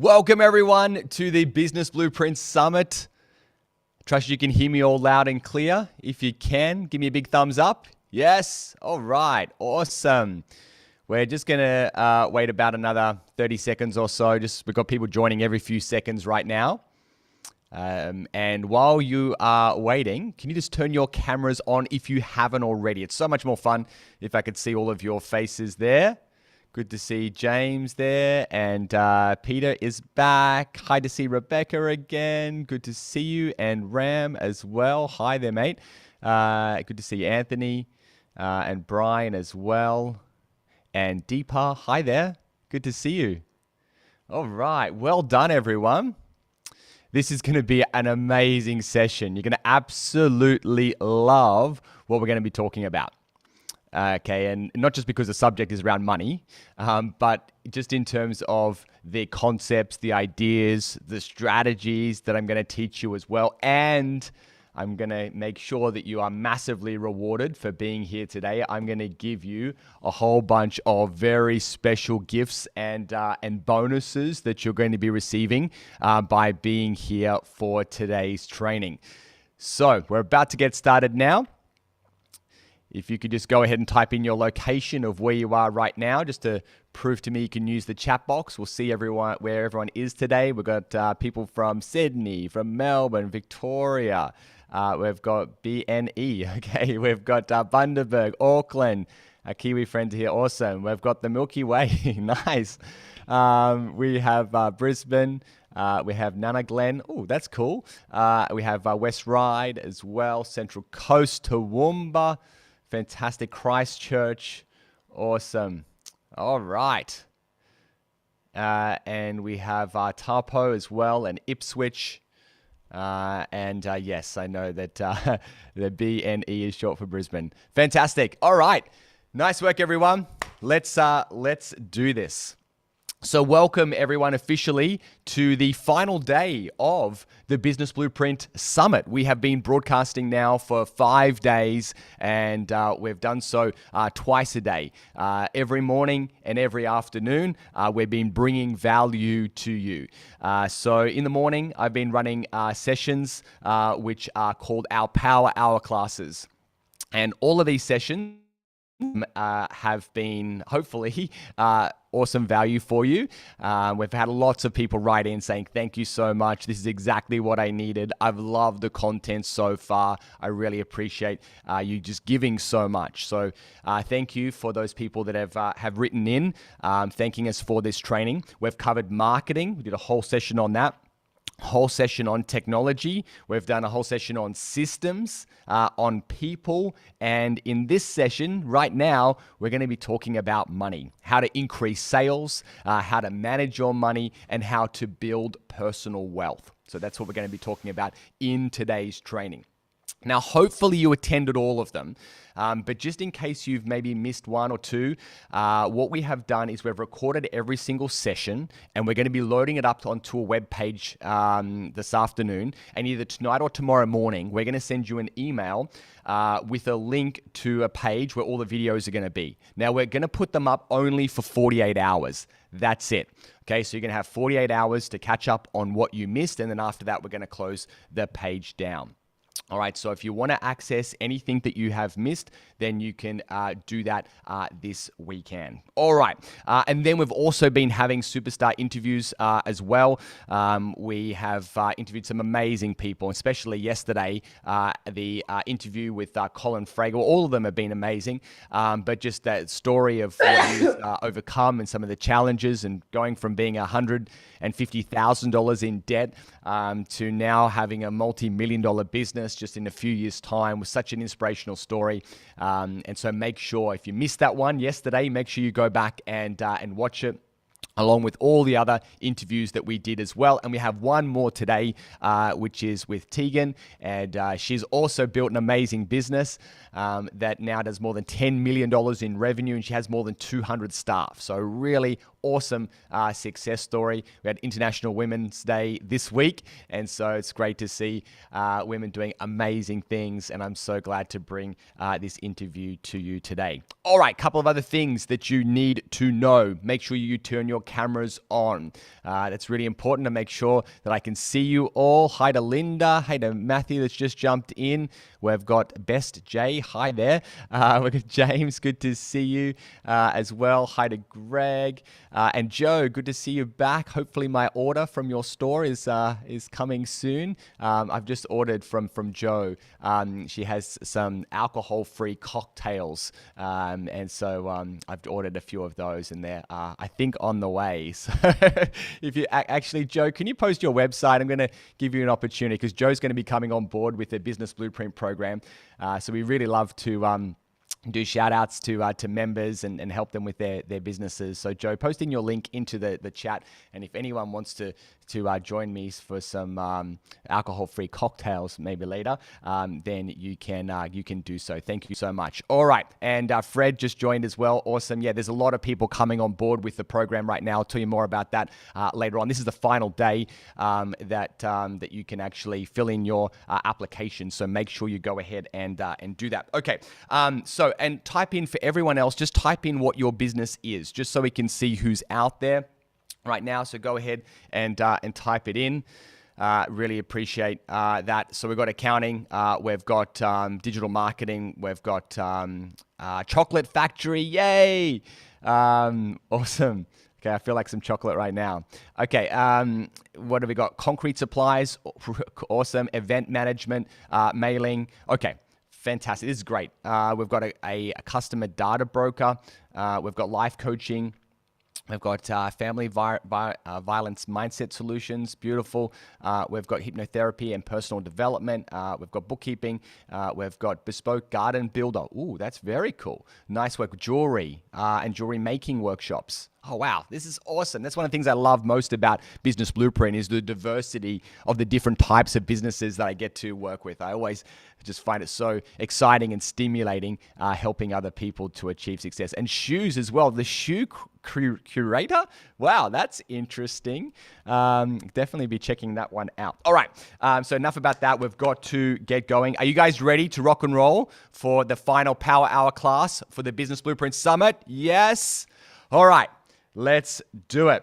Welcome everyone to the Business Blueprint Summit. Trust you can hear me all loud and clear. If you can, give me a big thumbs up. Yes. All right. Awesome. We're just going to wait about another 30 seconds or so. We've got people joining every few seconds right now. And while you are waiting, can you just turn your cameras on if you haven't already? It's so much more fun if I could see all of your faces there. Good to see James there, and Peter is back. Hi to see Rebecca again. Good to see you, and Ram as well. Hi there, mate. Good to see Anthony and Brian as well. And Deepa, hi there. Good to see you. All right, well done, everyone. This is going to be an amazing session. You're going to absolutely love what we're going to be talking about. Okay, and not just because the subject is around money, but just in terms of the concepts, the ideas, the strategies that I'm going to teach you as well. And I'm going to make sure that you are massively rewarded for being here today. I'm going to give you a whole bunch of very special gifts and bonuses that you're going to be receiving by being here for today's training. So we're about to get started now. If you could just go ahead and type in your location of where you are right now, just to prove to me you can use the chat box. We'll see everyone where everyone is today. We've got people from Sydney, from Melbourne, Victoria. We've got BNE, okay. We've got Bundaberg, Auckland. Our Kiwi friends here, awesome. We've got the Milky Way, nice. We have Brisbane. We have Nana Glen. Oh, that's cool. We have West Ryde as well. Central Coast, Toowoomba. Fantastic. Christchurch. Awesome. All right. And we have Taupo as well, and Ipswich. Yes, I know that the BNE is short for Brisbane. Fantastic. All right. Nice work, everyone. Let's do this. So welcome everyone officially to the final day of the Business Blueprint Summit. We have been broadcasting now for 5 days, and we've done so twice a day. Every morning and every afternoon, we've been bringing value to you. So in the morning, I've been running sessions which are called our Power Hour classes. And all of these sessions have been hopefully awesome value for you. We've had lots of people write in saying, thank you so much. This is exactly what I needed. I've loved the content so far. I really appreciate you just giving so much. So thank you for those people that have written in, thanking us for this training. We've covered marketing. We did a whole session on that. Whole session on technology. We've done a whole session on systems, on people. And in this session right now, we're going to be talking about money, how to increase sales, how to manage your money, and how to build personal wealth. So that's what we're going to be talking about in today's training. Now, hopefully you attended all of them, but just in case you've maybe missed one or two, what we have done is we've recorded every single session, and we're going to be loading it up onto a web page this afternoon, and either tonight or tomorrow morning, we're going to send you an email with a link to a page where all the videos are going to be. Now, we're going to put them up only for 48 hours. That's it. Okay, so you're going to have 48 hours to catch up on what you missed, and then after that, we're going to close the page down. All right, so if you want to access anything that you have missed, then you can do that this weekend. All right, and then we've also been having superstar interviews as well. We have interviewed some amazing people, especially yesterday, the interview with Colin Fragel. All of them have been amazing, but just that story of what he's overcome and some of the challenges and going from being $150,000 in debt to now having a multi-million-dollar business just in a few years' time was such an inspirational story. And so make sure, if you missed that one yesterday, make sure you go back and watch it, along with all the other interviews that we did as well. And we have one more today, which is with Tegan. And she's also built an amazing business that now does more than $10 million in revenue, and she has more than 200 staff. So really awesome success story. We had International Women's Day this week, and so it's great to see women doing amazing things, and I'm so glad to bring this interview to you today. All right, couple of other things that you need to know. Make sure you turn your cameras on. That's really important to make sure that I can see you all. Hi to Linda. Hi to Matthew that's just jumped in. We've got Best J. Hi there. We've got James. Good to see you as well. Hi to Greg. And Joe, good to see you back. Hopefully my order from your store is coming soon. I've just ordered from Joe. She has some alcohol-free cocktails. And so I've ordered a few of those, and they're, I think, on the way. So if you actually, Joe, can you post your website? I'm going to give you an opportunity because Joe's going to be coming on board with the Business Blueprint program. So we really love to do shout outs to members and help them with their businesses. So Joe, post in your link into the chat. And if anyone wants to join me for some alcohol-free cocktails maybe later, then you can do so. Thank you so much. All right, and Fred just joined as well. Awesome. Yeah, there's a lot of people coming on board with the program right now. I'll tell you more about that later on. This is the final day that you can actually fill in your application. So make sure you go ahead and do that. Okay. So and type in, for everyone else, just type in what your business is, just so we can see who's out there right now. So go ahead and type it in. Really appreciate that. So we've got accounting, we've got digital marketing, we've got chocolate factory. Yay! Awesome. Okay, I feel like some chocolate right now. Okay, what have we got? Concrete supplies. Awesome. Event management, mailing. Okay. Fantastic. This is great. We've got a customer data broker. We've got life coaching. We've got family violence mindset solutions. Beautiful. We've got hypnotherapy and personal development. We've got bookkeeping. We've got bespoke garden builder. Ooh, that's very cool. Nice work. Jewelry and jewelry making workshops. Oh, wow. This is awesome. That's one of the things I love most about Business Blueprint is the diversity of the different types of businesses that I get to work with. I always just find it so exciting and stimulating, helping other people to achieve success. And shoes as well. The shoe curator. Wow, that's interesting. Definitely be checking that one out. All right. So enough about that. We've got to get going. Are you guys ready to rock and roll for the final Power Hour class for the Business Blueprint Summit? Yes. All right. Let's do it.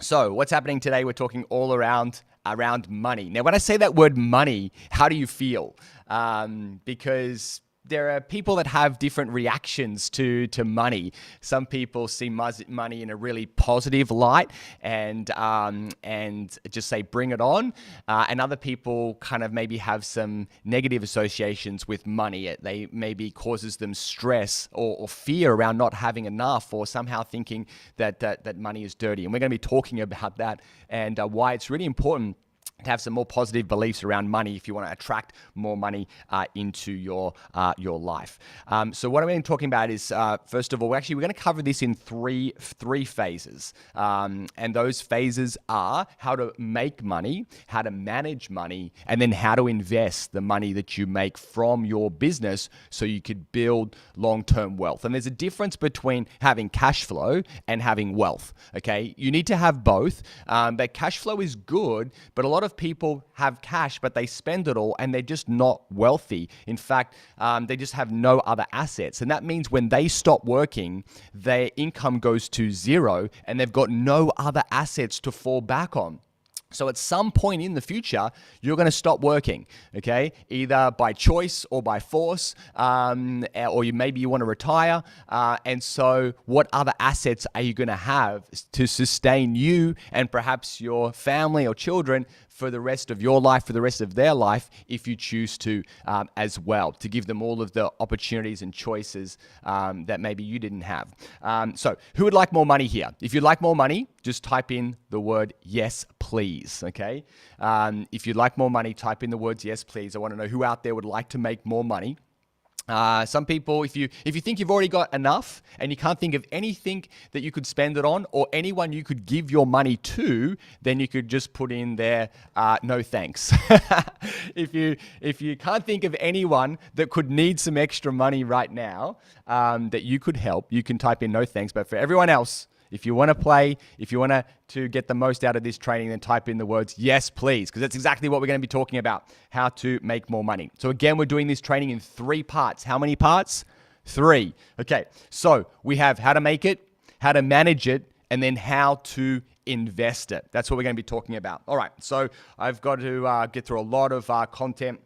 So what's happening today? We're talking all around money. Now, when I say that word money, how do you feel? Because there are people that have different reactions to money. Some people see money in a really positive light and just say, bring it on. And other people kind of maybe have some negative associations with money. They maybe causes them stress or fear around not having enough, or somehow thinking that money is dirty. And we're going to be talking about that and why it's really important to have some more positive beliefs around money if you want to attract more money into your life. So what I'm going to be talking about is, first of all, we're going to cover this in three phases. And those phases are how to make money, how to manage money, and then how to invest the money that you make from your business so you could build long-term wealth. And there's a difference between having cash flow and having wealth, okay? You need to have both, but cash flow is good, but a lot of people have cash, but they spend it all and they're just not wealthy. In fact, they just have no other assets. And that means when they stop working, their income goes to zero and they've got no other assets to fall back on. So at some point in the future, you're going to stop working, okay? Either by choice or by force, or maybe you want to retire. And so what other assets are you going to have to sustain you and perhaps your family or children for the rest of your life, for the rest of their life, if you choose to as well, to give them all of the opportunities and choices that maybe you didn't have. So who would like more money here? If you'd like more money, just type in the word yes, please, okay? If you'd like more money, type in the words yes, please. I want to know who out there would like to make more money. Some people, if you think you've already got enough and you can't think of anything that you could spend it on or anyone you could give your money to, then you could just put in there, no thanks. If you can't think of anyone that could need some extra money right now that you could help, you can type in no thanks. But for everyone else, if you want to play, if you want to get the most out of this training, then type in the words, yes, please, because that's exactly what we're going to be talking about, how to make more money. So again, we're doing this training in 3 parts. How many parts? 3. Okay, so we have how to make it, how to manage it, and then how to invest it. That's what we're going to be talking about. All right, so I've got to get through a lot of content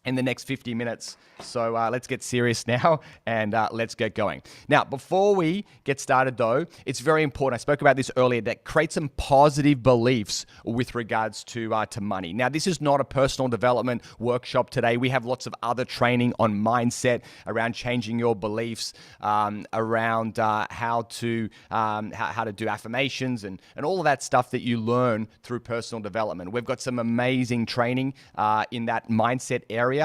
in the next 50 minutes. So let's get serious now and let's get going. Now, before we get started though, it's very important, I spoke about this earlier, that create some positive beliefs with regards to money. Now, this is not a personal development workshop today. We have lots of other training on mindset, around changing your beliefs, around how to do affirmations and all of that stuff that you learn through personal development. We've got some amazing training in that mindset area.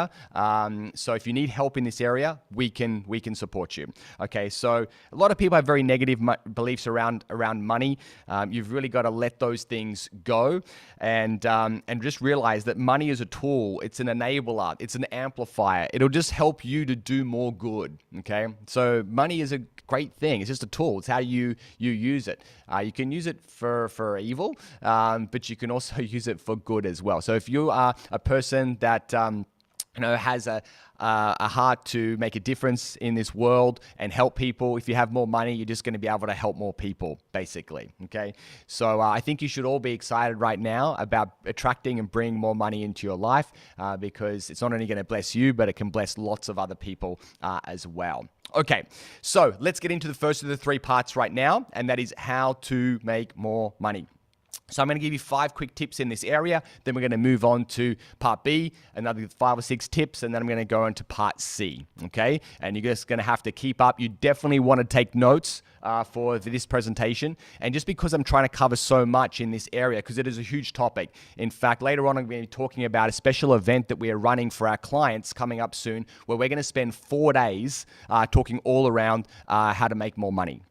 So if you need help in this area, we can support you. Okay, so a lot of people have very negative beliefs around money. You've really got to let those things go and just realize that money is a tool. It's an enabler. It's an amplifier. It'll just help you to do more good. Okay, so money is a great thing. It's just a tool. It's how you use it. You can use it for evil, but you can also use it for good as well. So if you are a person that has a heart to make a difference in this world and help people. If you have more money, you're just going to be able to help more people, basically. Okay, so I think you should all be excited right now about attracting and bringing more money into your life because it's not only going to bless you, but it can bless lots of other people as well. Okay, so let's get into the first of the 3 parts right now, and that is how to make more money. So I'm going to give you 5 quick tips in this area. Then we're going to move on to part B, another 5 or 6 tips, and then I'm going to go into part C, okay? And you're just going to have to keep up. You definitely want to take notes for this presentation. And just because I'm trying to cover so much in this area, because it is a huge topic. In fact, later on, I'm going to be talking about a special event that we are running for our clients coming up soon, where we're going to spend 4 days talking all around how to make more money.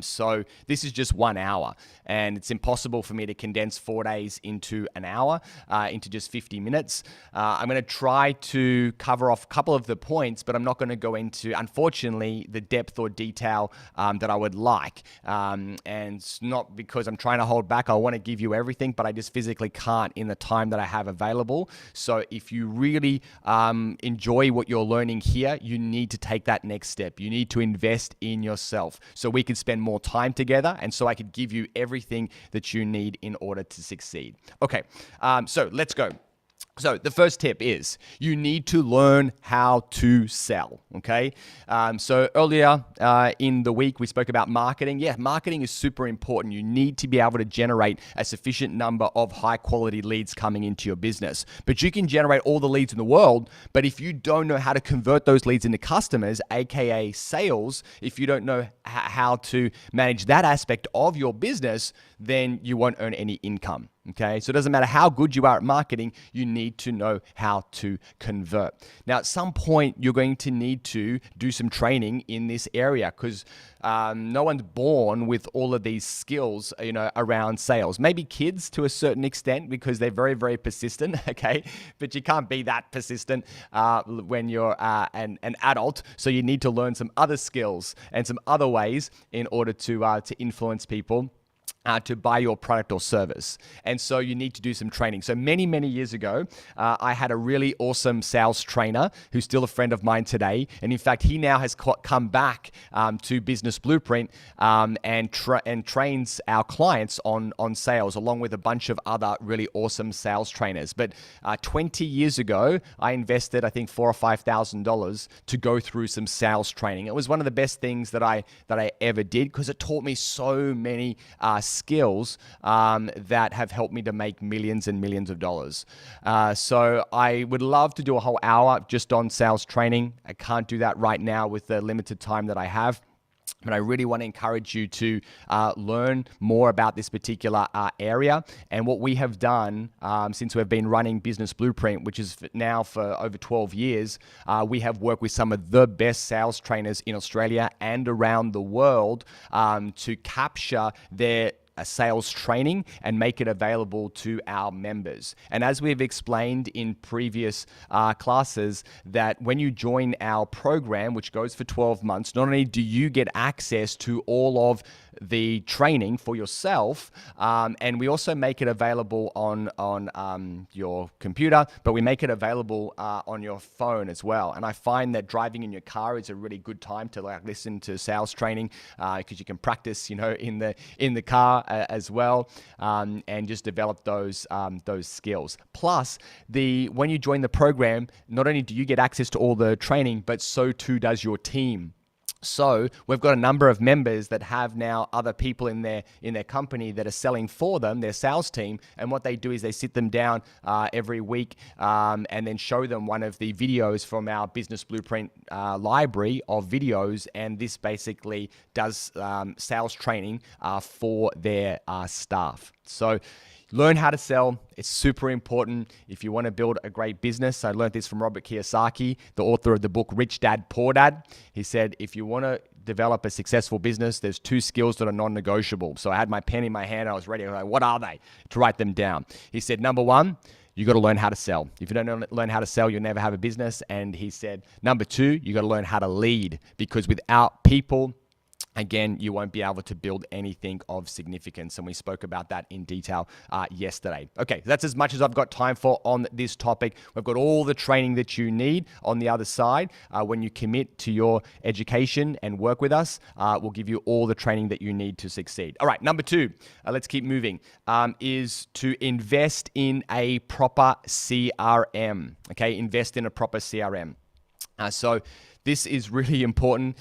So this is just 1 hour, and it's impossible for me to condense 4 days into an hour, into just 50 minutes. I'm going to try to cover off a couple of the points, but I'm not going to go into, unfortunately, the depth or detail that I would like. And it's not because I'm trying to hold back. I want to give you everything, but I just physically can't in the time that I have available. So if you really enjoy what you're learning here, you need to take that next step. You need to invest in yourself so we could spend more time together, and so I could give you everything that you need in order to succeed. Okay, so let's go. So the first tip is you need to learn how to sell, okay? So earlier in the week, we spoke about marketing. Yeah, marketing is super important. You need to be able to generate a sufficient number of high quality leads coming into your business. But you can generate all the leads in the world, but if you don't know how to convert those leads into customers, aka sales, if you don't know how to manage that aspect of your business, then you won't earn any income. Okay, so it doesn't matter how good you are at marketing, you need to know how to convert. Now, at some point, you're going to need to do some training in this area because no one's born with all of these skills, around sales. Maybe kids to a certain extent because they're very, very persistent. Okay, but you can't be that persistent when you're an adult. So you need to learn some other skills and some other ways in order to influence people. to buy your product or service. And so you need to do some training. So many, many years ago, I had a really awesome sales trainer who's still a friend of mine today. And in fact, he now has come back to Business Blueprint and trains our clients on sales, along with a bunch of other really awesome sales trainers. But 20 years ago, I invested, I think, $4,000 or $5,000 to go through some sales training. It was one of the best things that I ever did, because it taught me so many skills that have helped me to make millions and millions of dollars. So I would love to do a whole hour just on sales training. I can't do that right now with the limited time that I have. But I really want to encourage you to learn more about this particular area. And what we have done since we've been running Business Blueprint, which is now for over 12 years, we have worked with some of the best sales trainers in Australia and around the world to capture their sales training and make it available to our members. And as we've explained in previous classes, that when you join our program, which goes for 12 months, not only do you get access to all of the training for yourself, and we also make it available on your computer, but we make it available on your phone as well. And I find that driving in your car is a really good time to listen to sales training, because you can practice, in the car as well, and just develop those skills. Plus, when you join the program, not only do you get access to all the training, but so too does your team. So we've got a number of members that have now other people in their company that are selling for them, their sales team. And what they do is they sit them down every week and then show them one of the videos from our Business Blueprint library of videos. And this basically does sales training for their staff. So learn how to sell. It's super important if you want to build a great business. I learned this from Robert Kiyosaki, the author of the book Rich Dad, Poor Dad. He said, if you want to develop a successful business, there's 2 skills that are non-negotiable. So I had my pen in my hand. I was ready. I was like, what are they? To write them down. He said, number 1, you got to learn how to sell. If you don't learn how to sell, you'll never have a business. And he said, number 2, you got to learn how to lead, because without people, again, you won't be able to build anything of significance. And we spoke about that in detail yesterday. Okay, that's as much as I've got time for on this topic. We've got all the training that you need on the other side. When you commit to your education and work with us, we'll give you all the training that you need to succeed. All right, number 2, let's keep moving, is to invest in a proper CRM. Okay, invest in a proper CRM. So this is really important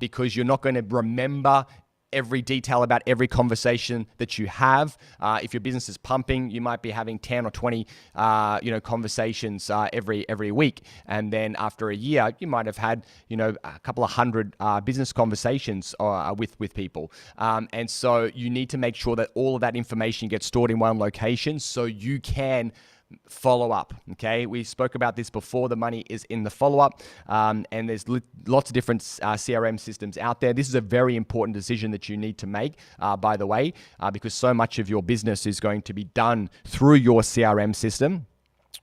because you're not going to remember every detail about every conversation that you have. If your business is pumping, you might be having 10 or 20 conversations every week. And then after a year, you might have had a couple of hundred business conversations with people. And so you need to make sure that all of that information gets stored in one location so you can follow up. Okay, we spoke about this before. The money is in the follow-up, and there's lots of different CRM systems out there. This is a very important decision that you need to make, by the way, because so much of your business is going to be done through your CRM system.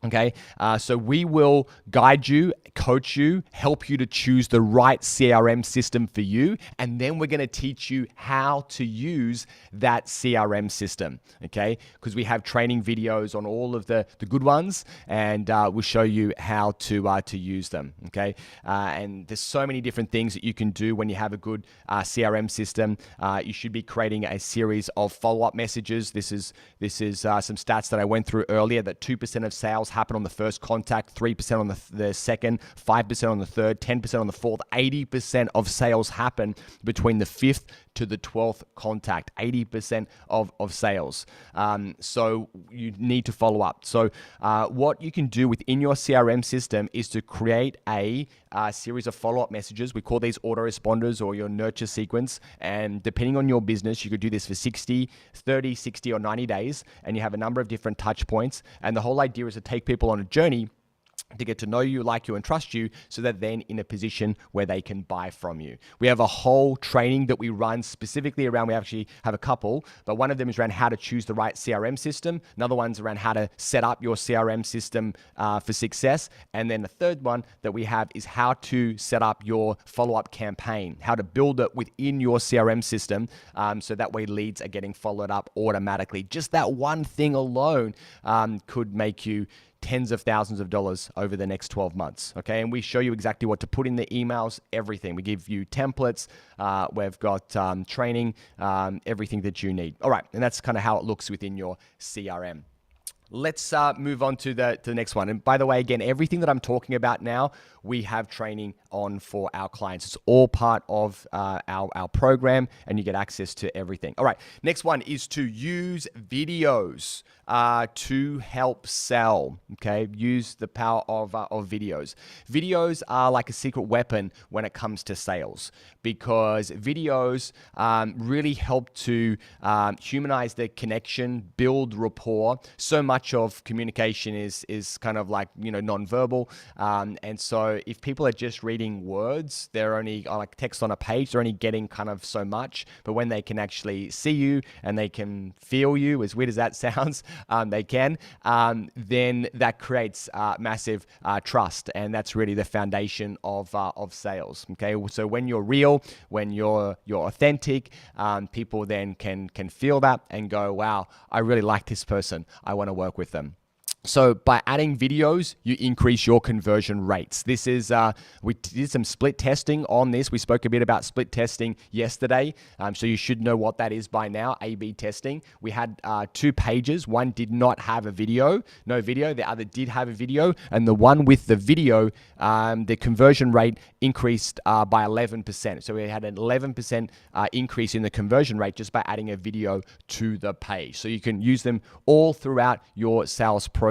Okay, so we will guide you, coach you, help you to choose the right CRM system for you, and then we're going to teach you how to use that CRM system, okay? Because we have training videos on all of the good ones, and we'll show you how to use them, okay? And there's so many different things that you can do when you have a good CRM system. You should be creating a series of follow-up messages. This is some stats that I went through earlier, that 2% of sales happen on the first contact, 3% on the second, 5% on the third, 10% on the fourth, 80% of sales happen between the 5th to the 12th contact, 80% of sales. So you need to follow up. So what you can do within your CRM system is to create a series of follow-up messages. We call these autoresponders or your nurture sequence. And depending on your business, you could do this for 60, 30, 60, or 90 days. And you have a number of different touch points. And the whole idea is to take people on a journey to get to know you, like you, and trust you, so that then in a position where they can buy from you. We have a whole training that we run specifically around, we actually have a couple, but one of them is around how to choose the right CRM system. Another one's around how to set up your CRM system for success. And then the third one that we have is how to set up your follow-up campaign, how to build it within your CRM system, so that way leads are getting followed up automatically. Just that one thing alone could make you tens of thousands of dollars over the next 12 months. Okay. And we show you exactly what to put in the emails, everything. We give you templates. We've got training, everything that you need. All right. And that's kind of how it looks within your CRM. Let's move on to the next one. And by the way, again, everything that I'm talking about now, we have training on for our clients. It's all part of our program, and you get access to everything. All right, next one is to use videos to help sell. Okay, use the power of videos. Videos are like a secret weapon when it comes to sales, because videos really help to humanize the connection, build rapport. So much of communication is kind of like, nonverbal, and so if people are just reading words, they're only like text on a page, they're only getting kind of so much. But when they can actually see you and they can feel you, as weird as that sounds, they can, then that creates massive trust, and that's really the foundation of sales. Okay, so when you're real, when you're authentic, people then can feel that and go, wow, I really like this person, I want to work with them. So by adding videos, you increase your conversion rates. This is, we did some split testing on this. We spoke a bit about split testing yesterday. So you should know what that is by now, A/B testing. We had 2 pages. One did not have a video, no video. The other did have a video. And the one with the video, the conversion rate increased by 11%. So we had an 11% increase in the conversion rate just by adding a video to the page. So you can use them all throughout your sales process.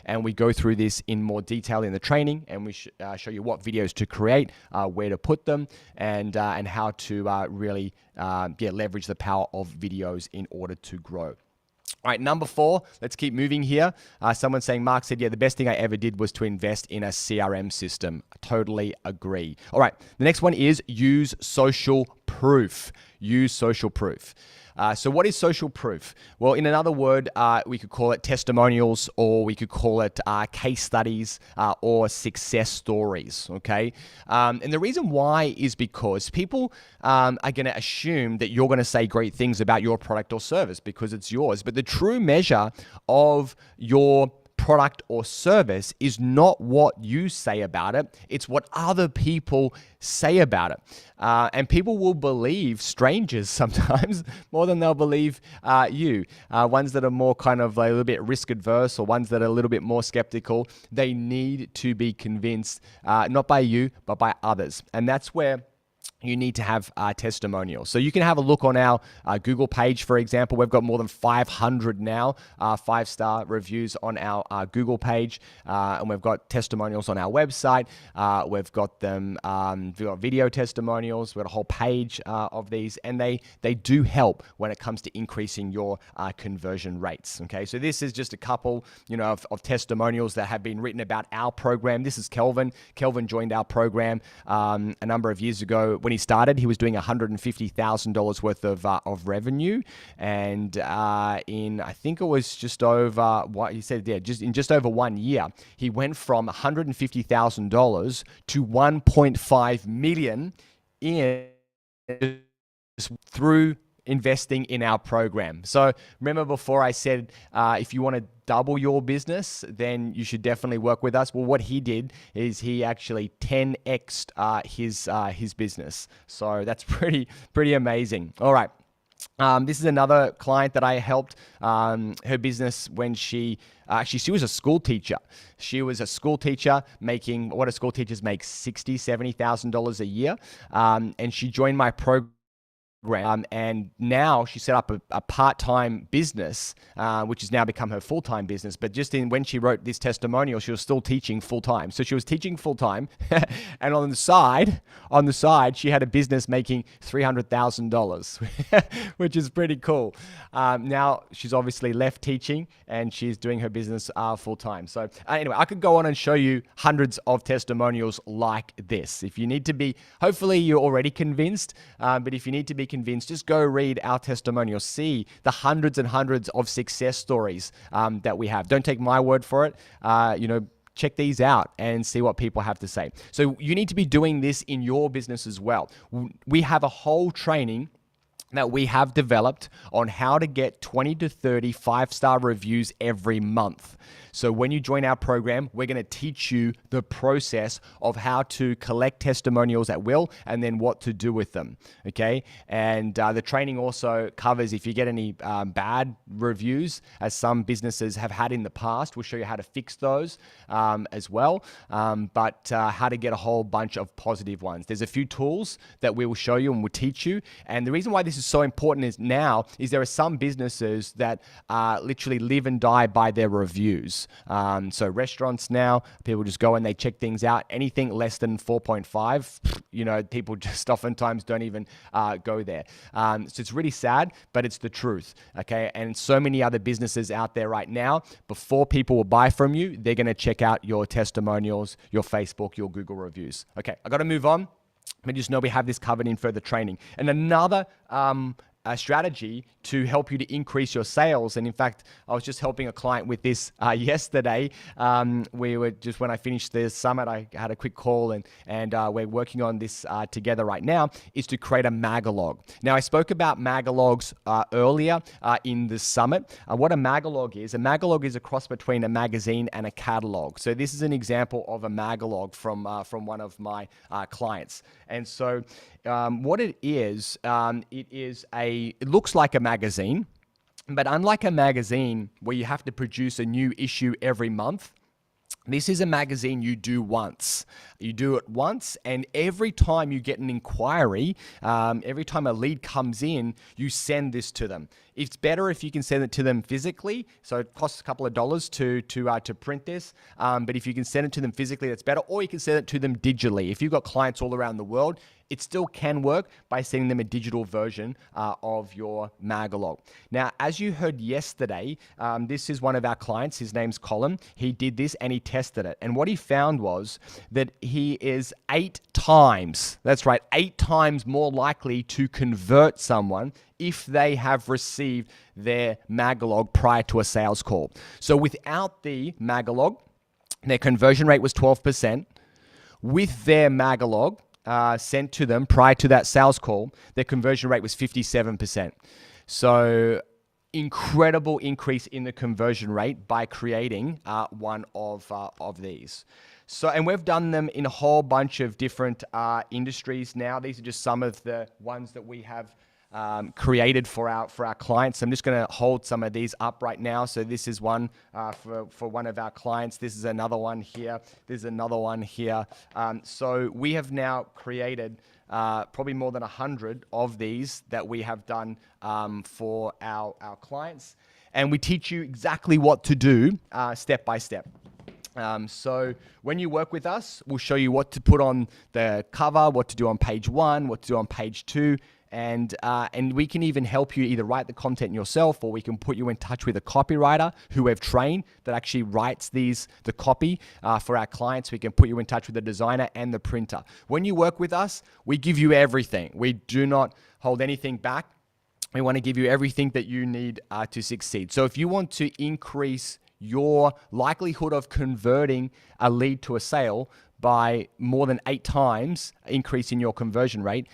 And we go through this in more detail in the training, and we show you what videos to create, where to put them, and how to really leverage the power of videos in order to grow. All right, number 4, let's keep moving here. Someone saying, Mark said, yeah, the best thing I ever did was to invest in a CRM system. Totally agree. All right, the next one is use social proof. Use social proof. So what is social proof? Well, in another word, we could call it testimonials, or we could call it case studies, or success stories, okay? And the reason why is because people are going to assume that you're going to say great things about your product or service because it's yours. But the true measure of your product or service is not what you say about it, it's what other people say about it. And people will believe strangers sometimes more than they'll believe you. Ones that are more kind of a little bit risk adverse, or ones that are a little bit more skeptical, they need to be convinced, not by you, but by others. And that's where you need to have testimonials. So you can have a look on our Google page, for example. We've got more than 500 now 5-star reviews on our Google page, and we've got testimonials on our website. We've got them, we've got video testimonials. We've got a whole page of these, and they do help when it comes to increasing your conversion rates. Okay, so this is just a couple, of testimonials that have been written about our program. This is Kelvin. Kelvin joined our program a number of years ago. When he started, he was doing $150,000 worth of revenue, and in, I think it was just over what he said there, just over 1 year, he went from $150,000 to $1.5 million through investing in our program. So remember before I said, if you want to double your business, then you should definitely work with us. Well, what he did is he actually 10x'd his business. So that's pretty amazing. All right. This is another client that I helped, her business when she was a school teacher. She was a school teacher making what a school teachers make, $60,000, $70,000 a year. And she joined my program and now she set up a part-time business, which has now become her full-time business. But just when she wrote this testimonial, she was still teaching full-time. So she was teaching full-time, and on the side, she had a business making $300,000, which is pretty cool. Now she's obviously left teaching and she's doing her business full-time. So anyway, I could go on and show you hundreds of testimonials like this. If you need to be, hopefully you're already convinced, but if you need to be convinced, just go read our testimonial. See the hundreds and hundreds of success stories that we have. Don't take my word for it. Check these out and see what people have to say. So you need to be doing this in your business as well. We have a whole training that we have developed on how to get 20 to 30 5-star reviews every month. So when you join our program, we're going to teach you the process of how to collect testimonials at will and then what to do with them, okay? And the training also covers if you get any bad reviews, as some businesses have had in the past. We'll show you how to fix those as well, but how to get a whole bunch of positive ones. There's a few tools that we will show you and we'll teach you. And the reason why this is so important is there are some businesses that literally live and die by their reviews. So restaurants now, people just go and they check things out. Anything less than 4.5, people just oftentimes don't even go there. So it's really sad, but it's the truth, okay? And so many other businesses out there right now, before people will buy from you, they're going to check out your testimonials, your Facebook, your Google reviews. Okay, I got to move on. But just know we have this covered in further training. And another strategy to help you to increase your sales. And in fact, I was just helping a client with this yesterday. We were just, when I finished the summit, I had a quick call and we're working on this together right now, is to create a Magalog. Now, I spoke about Magalogs earlier in the summit. What a Magalog is a cross between a magazine and a catalog. So this is an example of a Magalog from one of my clients. And so what it is it looks like a magazine, but unlike a magazine where you have to produce a new issue every month, this is a magazine you do once. You do it once, and every time you get an inquiry, every time a lead comes in, you send this to them. It's better if you can send it to them physically, so it costs a couple of dollars to print this, but if you can send it to them physically, that's better, or you can send it to them digitally. If you've got clients all around the world, it still can work by sending them a digital version of your Magalog. Now, as you heard yesterday, this is one of our clients. His name's Colin. He did this and he tested it. And what he found was that he is 8 times, that's right, 8 times more likely to convert someone if they have received their Magalog prior to a sales call. So without the Magalog, their conversion rate was 12%. With their Magalog, sent to them prior to that sales call, their conversion rate was 57%. So incredible increase in the conversion rate by creating one of these. So, and we've done them in a whole bunch of different industries now. These are just some of the ones that we have created for our clients. I'm just going to hold some of these up right now. So this is one for one of our clients. This is another one here. There's another one here. So we have now created probably more than 100 of these that we have done for our clients. And we teach you exactly what to do step by step. So when you work with us, we'll show you what to put on the cover, what to do on page 1, what to do on page 2, and we can even help you either write the content yourself, or we can put you in touch with a copywriter who we've trained that actually writes the copy for our clients. We can put you in touch with the designer and the printer. When you work with us, we give you everything. We do not hold anything back. We want to give you everything that you need to succeed. So if you want to increase your likelihood of converting a lead to a sale by more than 8 times increase in your conversion rate,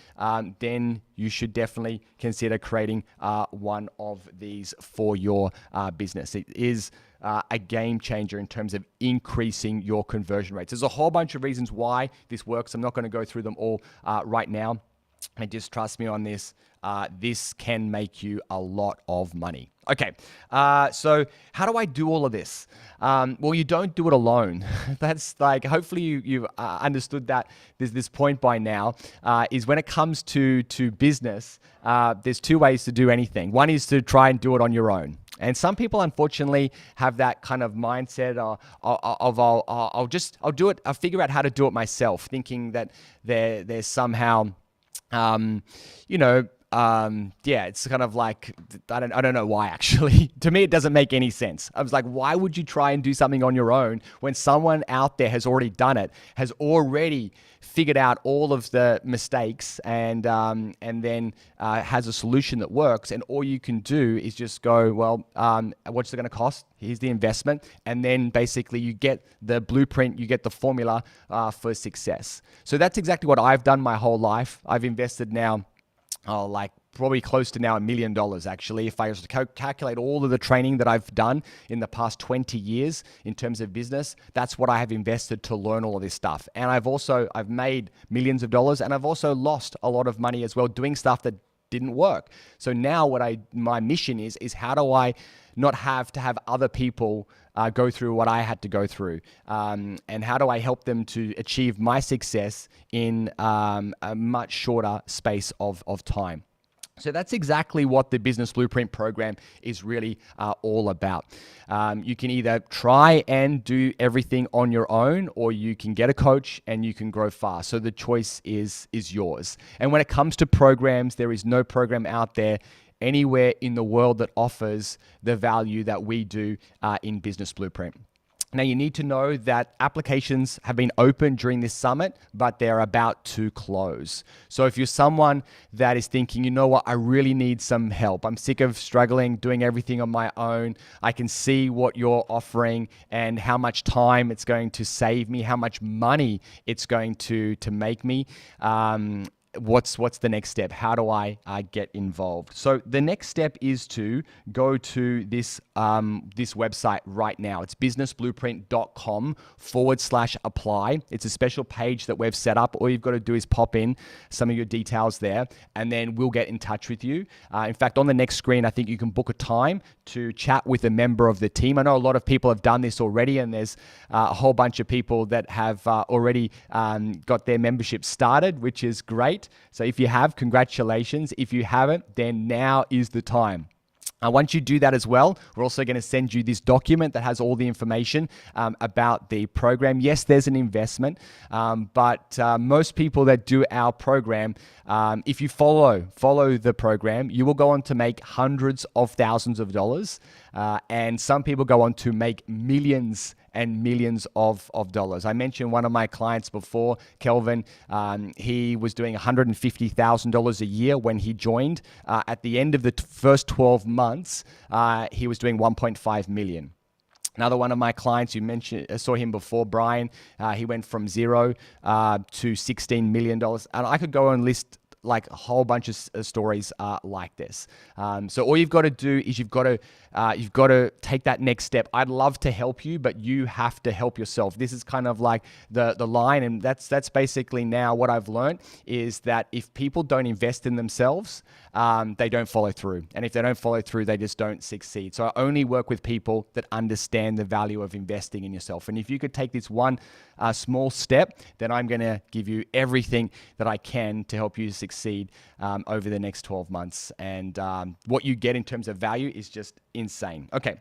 then you should definitely consider creating one of these for your business. It is a game changer in terms of increasing your conversion rates. There's a whole bunch of reasons why this works. I'm not going to go through them all right now. and just trust me on this. This can make you a lot of money. Okay, so how do I do all of this? Well, you don't do it alone. That's like, hopefully you've understood that this point by now, is when it comes to business, there's two ways to do anything. One is to try and do it on your own. And some people, unfortunately, have that kind of mindset of I'll do it. I'll figure out how to do it myself, thinking that there's somehow, it's kind of like, I don't know why actually. To me, it doesn't make any sense. I was like, why would you try and do something on your own when someone out there has already done it, has already figured out all of the mistakes and then has a solution that works, and all you can do is just go, well, what's it going to cost? Here's the investment, and then basically you get the blueprint, you get the formula for success. So that's exactly what I've done my whole life. I've invested now, probably close to now $1 million actually. If I was to calculate all of the training that I've done in the past 20 years in terms of business, that's what I have invested to learn all of this stuff. And I've made millions of dollars, and I've also lost a lot of money as well doing stuff that didn't work. So now my mission is how do I not have to have other people go through what I had to go through, and how do I help them to achieve my success in a much shorter space of time. So that's exactly what the Business Blueprint program is really all about. You can either try and do everything on your own, or you can get a coach and you can grow fast. So the choice is yours. And when it comes to programs, there is no program out there anywhere in the world that offers the value that we do in Business Blueprint. Now, you need to know that applications have been open during this summit, but they're about to close. So if you're someone that is thinking, you know what, I really need some help. I'm sick of struggling, doing everything on my own. I can see what you're offering and how much time it's going to save me, how much money it's going to make me. What's the next step? How do I get involved? So the next step is to go to this website right now. It's businessblueprint.com/apply. It's a special page that we've set up. All you've got to do is pop in some of your details there, and then we'll get in touch with you. In fact, on the next screen, I think you can book a time to chat with a member of the team. I know a lot of people have done this already, and there's a whole bunch of people that have already got their membership started, which is great. So if you have, congratulations. If you haven't, then now is the time. Once you do that as well, we're also going to send you this document that has all the information about the program. Yes, there's an investment, but most people that do our program, if you follow the program, you will go on to make hundreds of thousands of dollars, and some people go on to make millions and millions of dollars. I mentioned one of my clients before, Kelvin. He was doing $150,000 a year when he joined. At the end of the first 12 months, he was doing 1.5 million. Another one of my clients, you mentioned, saw him before, Brian. He went from zero to $16 million. And I could go and list like a whole bunch of stories like this. So all you've got to do is you've got to take that next step. I'd love to help you, but you have to help yourself. This is kind of like the line, and that's basically now what I've learned is that if people don't invest in themselves, they don't follow through. And if they don't follow through, they just don't succeed. So I only work with people that understand the value of investing in yourself. And if you could take this one small step, then I'm going to give you everything that I can to help you succeed over the next 12 months. And what you get in terms of value is just insane. Okay.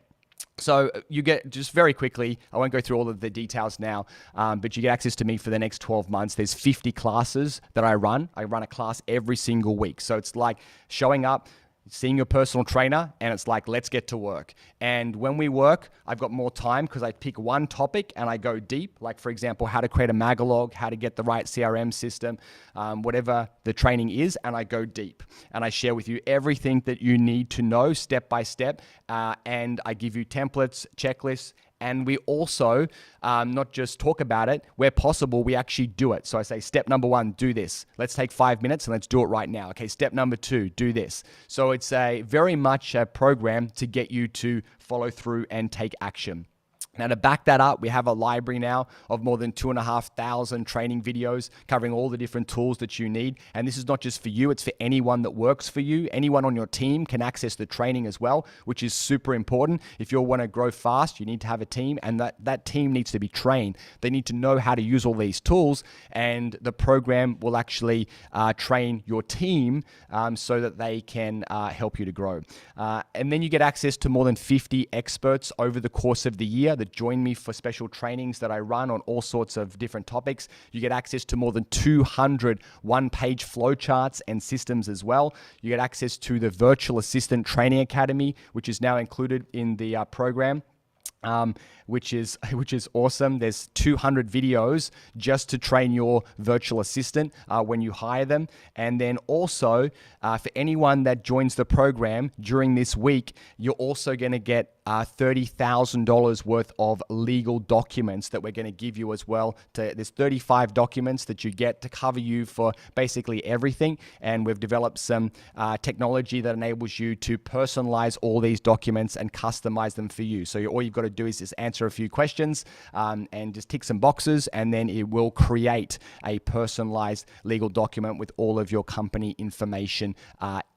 So you get, just very quickly, I won't go through all of the details now, but you get access to me for the next 12 months. There's 50 classes that I run. I run a class every single week. So it's like showing up, seeing your personal trainer, and it's like, let's get to work. And when we work, I've got more time because I pick one topic and I go deep. Like, for example, how to create a Magalog, how to get the right CRM system, whatever the training is, and I go deep. And I share with you everything that you need to know step by step. And I give you templates, checklists, and we also not just talk about it, where possible, we actually do it. So I say, step number 1, do this. Let's take 5 minutes and let's do it right now. Okay, step number 2, do this. So it's a very much a program to get you to follow through and take action. Now, to back that up, we have a library now of more than 2,500 training videos covering all the different tools that you need. And this is not just for you, it's for anyone that works for you. Anyone on your team can access the training as well, which is super important. If you want to grow fast, you need to have a team, and that team needs to be trained. They need to know how to use all these tools, and the program will actually train your team so that they can help you to grow. And then you get access to more than 50 experts over the course of the year that join me for special trainings that I run on all sorts of different topics. You get access to more than 200 one-page flowcharts and systems as well. You get access to the Virtual Assistant Training Academy, which is now included in the program. Which is awesome. There's 200 videos just to train your virtual assistant when you hire them. And then also, for anyone that joins the program during this week, you're also going to get $30,000 worth of legal documents that we're going to give you as well. There's 35 documents that you get to cover you for basically everything. And we've developed some technology that enables you to personalize all these documents and customize them for you. So all you've got to do is just answer a few questions and just tick some boxes, and then it will create a personalized legal document with all of your company information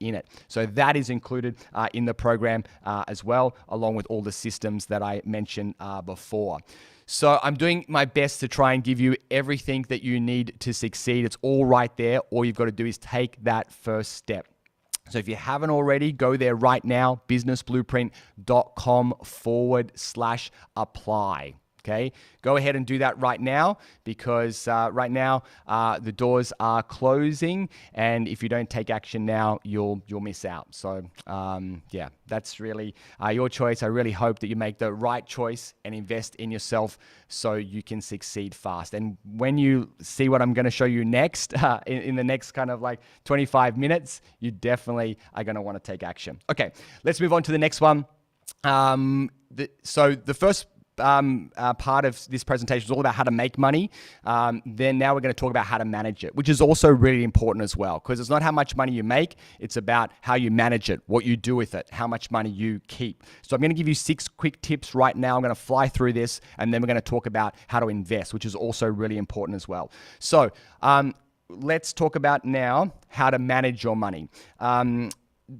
in it. So that is included in the program as well, along with all the systems that I mentioned before. So I'm doing my best to try and give you everything that you need to succeed. It's all right there. All you've got to do is take that first step. So if you haven't already, go there right now, businessblueprint.com/apply. Okay, go ahead and do that right now, because right now the doors are closing, and if you don't take action now, you'll miss out. So yeah, that's really your choice. I really hope that you make the right choice and invest in yourself so you can succeed fast. And when you see what I'm going to show you next, in the next kind of like 25 minutes, you definitely are going to want to take action. Okay, let's move on to the next one. So the first part of this presentation is all about how to make money. Then now we're going to talk about how to manage it, which is also really important as well, because it's not how much money you make, it's about how you manage it, what you do with it, how much money you keep. So I'm going to give you 6 quick tips right now. I'm going to fly through this, and then we're going to talk about how to invest, which is also really important as well. So let's talk about now how to manage your money.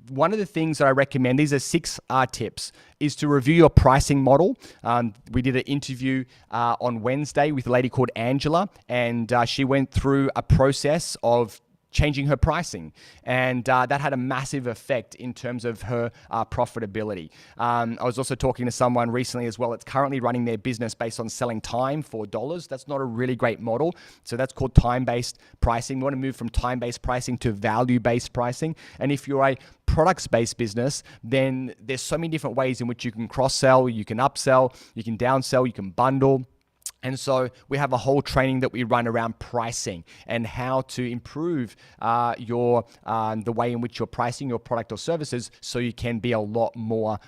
One of the things that I recommend, these are 6 tips, is to review your pricing model. We did an interview on Wednesday with a lady called Angela, and she went through a process of changing her pricing, and that had a massive effect in terms of her profitability. I was also talking to someone recently as well that's currently running their business based on selling time for dollars. That's not a really great model, so that's called time-based pricing. We want to move from time-based pricing to value-based pricing, and if you're a products-based business, then there's so many different ways in which you can cross-sell, you can upsell, you can downsell, you can bundle. And so we have a whole training that we run around pricing and how to improve the way in which you're pricing your product or services so you can be a lot more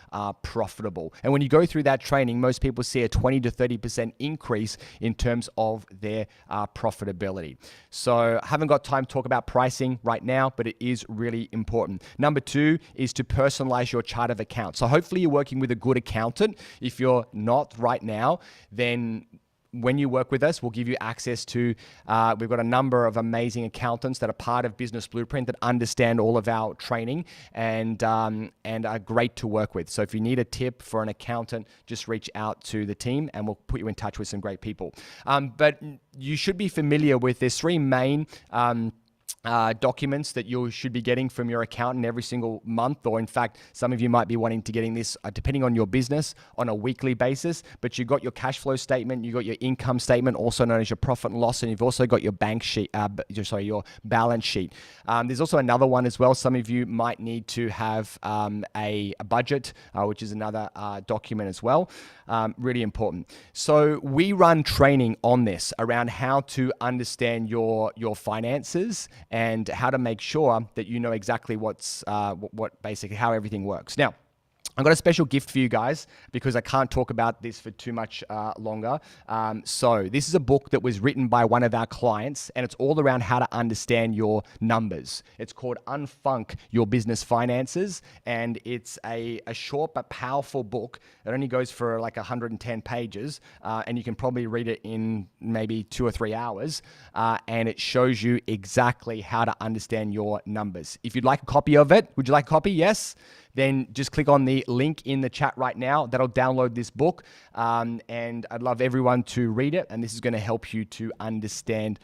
profitable. And when you go through that training, most people see a 20 to 30% increase in terms of their profitability. So I haven't got time to talk about pricing right now, but it is really important. Number 2 is to personalize your chart of accounts. So hopefully you're working with a good accountant. If you're not right now, then when you work with us, we'll give you access to, we've got a number of amazing accountants that are part of Business Blueprint that understand all of our training and are great to work with. So if you need a tip for an accountant, just reach out to the team and we'll put you in touch with some great people. But you should be familiar with, there's 3 main documents that you should be getting from your accountant every single month, or in fact, some of you might be wanting to getting this, depending on your business, on a weekly basis. But you've got your cash flow statement, you've got your income statement, also known as your profit and loss, and you've also got your bank sheet, your balance sheet. There's also another one as well. Some of you might need to have a budget, which is another document as well. Really important. So we run training on this around how to understand your finances and how to make sure that you know exactly what basically how everything works. Now, I've got a special gift for you guys because I can't talk about this for too much longer. So this is a book that was written by one of our clients, and it's all around how to understand your numbers. It's called Unfunk Your Business Finances, and it's a short but powerful book. It only goes for like 110 pages, and you can probably read it in maybe 2 or 3 hours, and it shows you exactly how to understand your numbers. If you'd like a copy of it, would you like a copy? Yes? Then just click on the link in the chat right now. That'll download this book. And I'd love everyone to read it. And this is going to help you to understand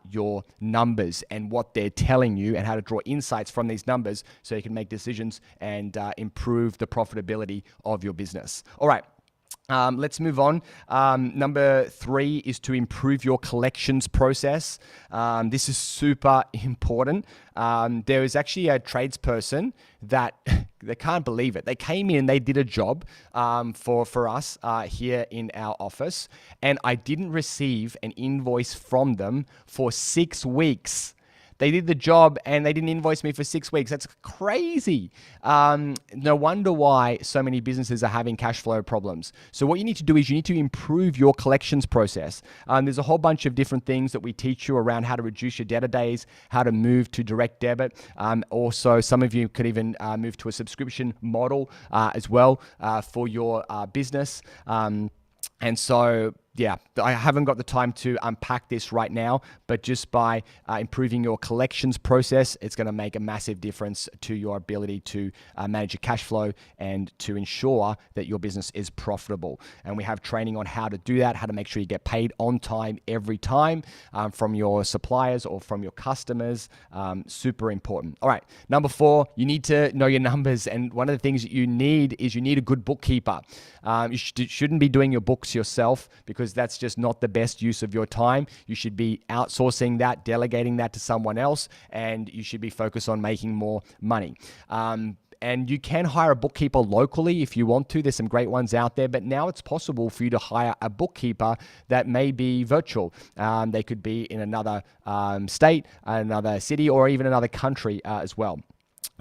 your numbers and what they're telling you and how to draw insights from these numbers so you can make decisions and improve the profitability of your business. All right. Let's move on. Number 3 is to improve your collections process. This is super important. There was actually a tradesperson that they can't believe it. They came in, they did a job for us here in our office, and I didn't receive an invoice from them for 6 weeks. They did the job and they didn't invoice me for 6 weeks. That's crazy. No wonder why so many businesses are having cash flow problems. So what you need to do is you need to improve your collections process. There's a whole bunch of different things that we teach you around how to reduce your debtor days, how to move to direct debit. Also, some of you could even move to a subscription model as well for your business. And so, yeah, I haven't got the time to unpack this right now, but just by improving your collections process, it's going to make a massive difference to your ability to manage your cash flow and to ensure that your business is profitable. And we have training on how to do that, how to make sure you get paid on time every time from your suppliers or from your customers. Super important. All right, number 4, you need to know your numbers. And one of the things that you need is you need a good bookkeeper. You shouldn't be doing your books yourself because that's just not the best use of your time. You should be outsourcing that, delegating that to someone else, and you should be focused on making more money. And you can hire a bookkeeper locally if you want to. There's some great ones out there, but now it's possible for you to hire a bookkeeper that may be virtual. They could be in another state, another city, or even another country as well.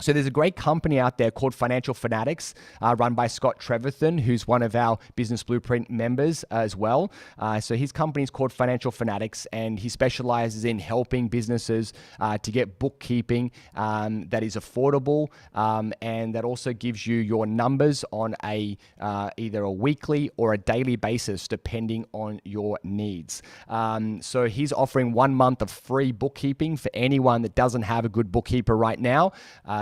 So there's a great company out there called Financial Fanatics, run by Scott Trevethan, who's one of our Business Blueprint members as well. So his company is called Financial Fanatics, and he specializes in helping businesses to get bookkeeping that is affordable, and that also gives you your numbers on a either a weekly or a daily basis, depending on your needs. So he's offering 1 month of free bookkeeping for anyone that doesn't have a good bookkeeper right now.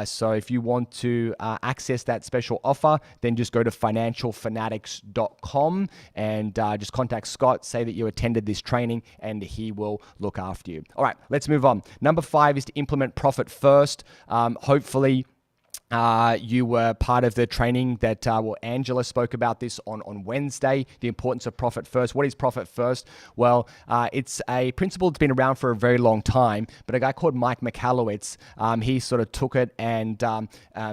So if you want to access that special offer, then just go to financialfanatics.com and just contact Scott, say that you attended this training, and he will look after you. All right, let's move on. Number 5 is to implement profit first. Hopefully, you were part of the training that, Angela spoke about this on Wednesday, the importance of profit first. What is profit first? Well, it's a principle that's been around for a very long time, but a guy called Mike Michalowicz, he sort of took it and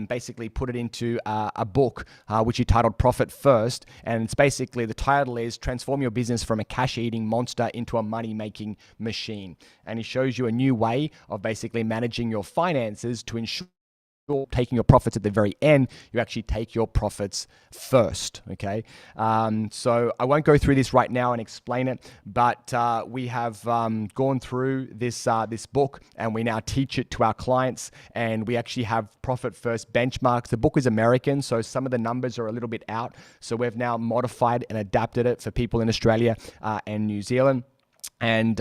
basically put it into a book, which he titled Profit First. And it's basically, the title is Transform Your Business from a Cash-Eating Monster into a Money-Making Machine. And he shows you a new way of basically managing your finances to ensure you're taking your profits at the very end. You actually take your profits first, okay? So I won't go through this right now and explain it, but we have gone through this book, and we now teach it to our clients, and we actually have profit first benchmarks. The book is American, so some of the numbers are a little bit out, so we've now modified and adapted it for people in Australia and New Zealand. And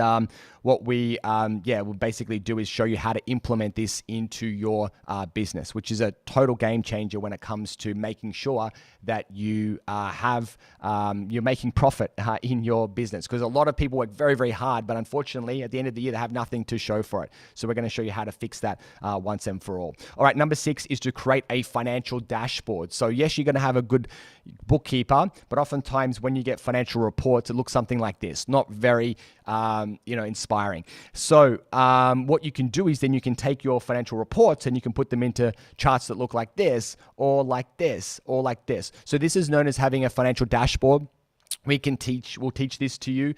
what we will basically do is show you how to implement this into your business, which is a total game changer when it comes to making sure that you you're making profit in your business. Because a lot of people work very, very hard, but unfortunately, at the end of the year, they have nothing to show for it. So we're going to show you how to fix that once and for all. All right, number 6 is to create a financial dashboard. So yes, you're going to have a good bookkeeper, but oftentimes when you get financial reports, it looks something like this. Not very inspiring. So what you can do is then you can take your financial reports and you can put them into charts that look like this, or like this, or like this. So this is known as having a financial dashboard, we'll teach this to you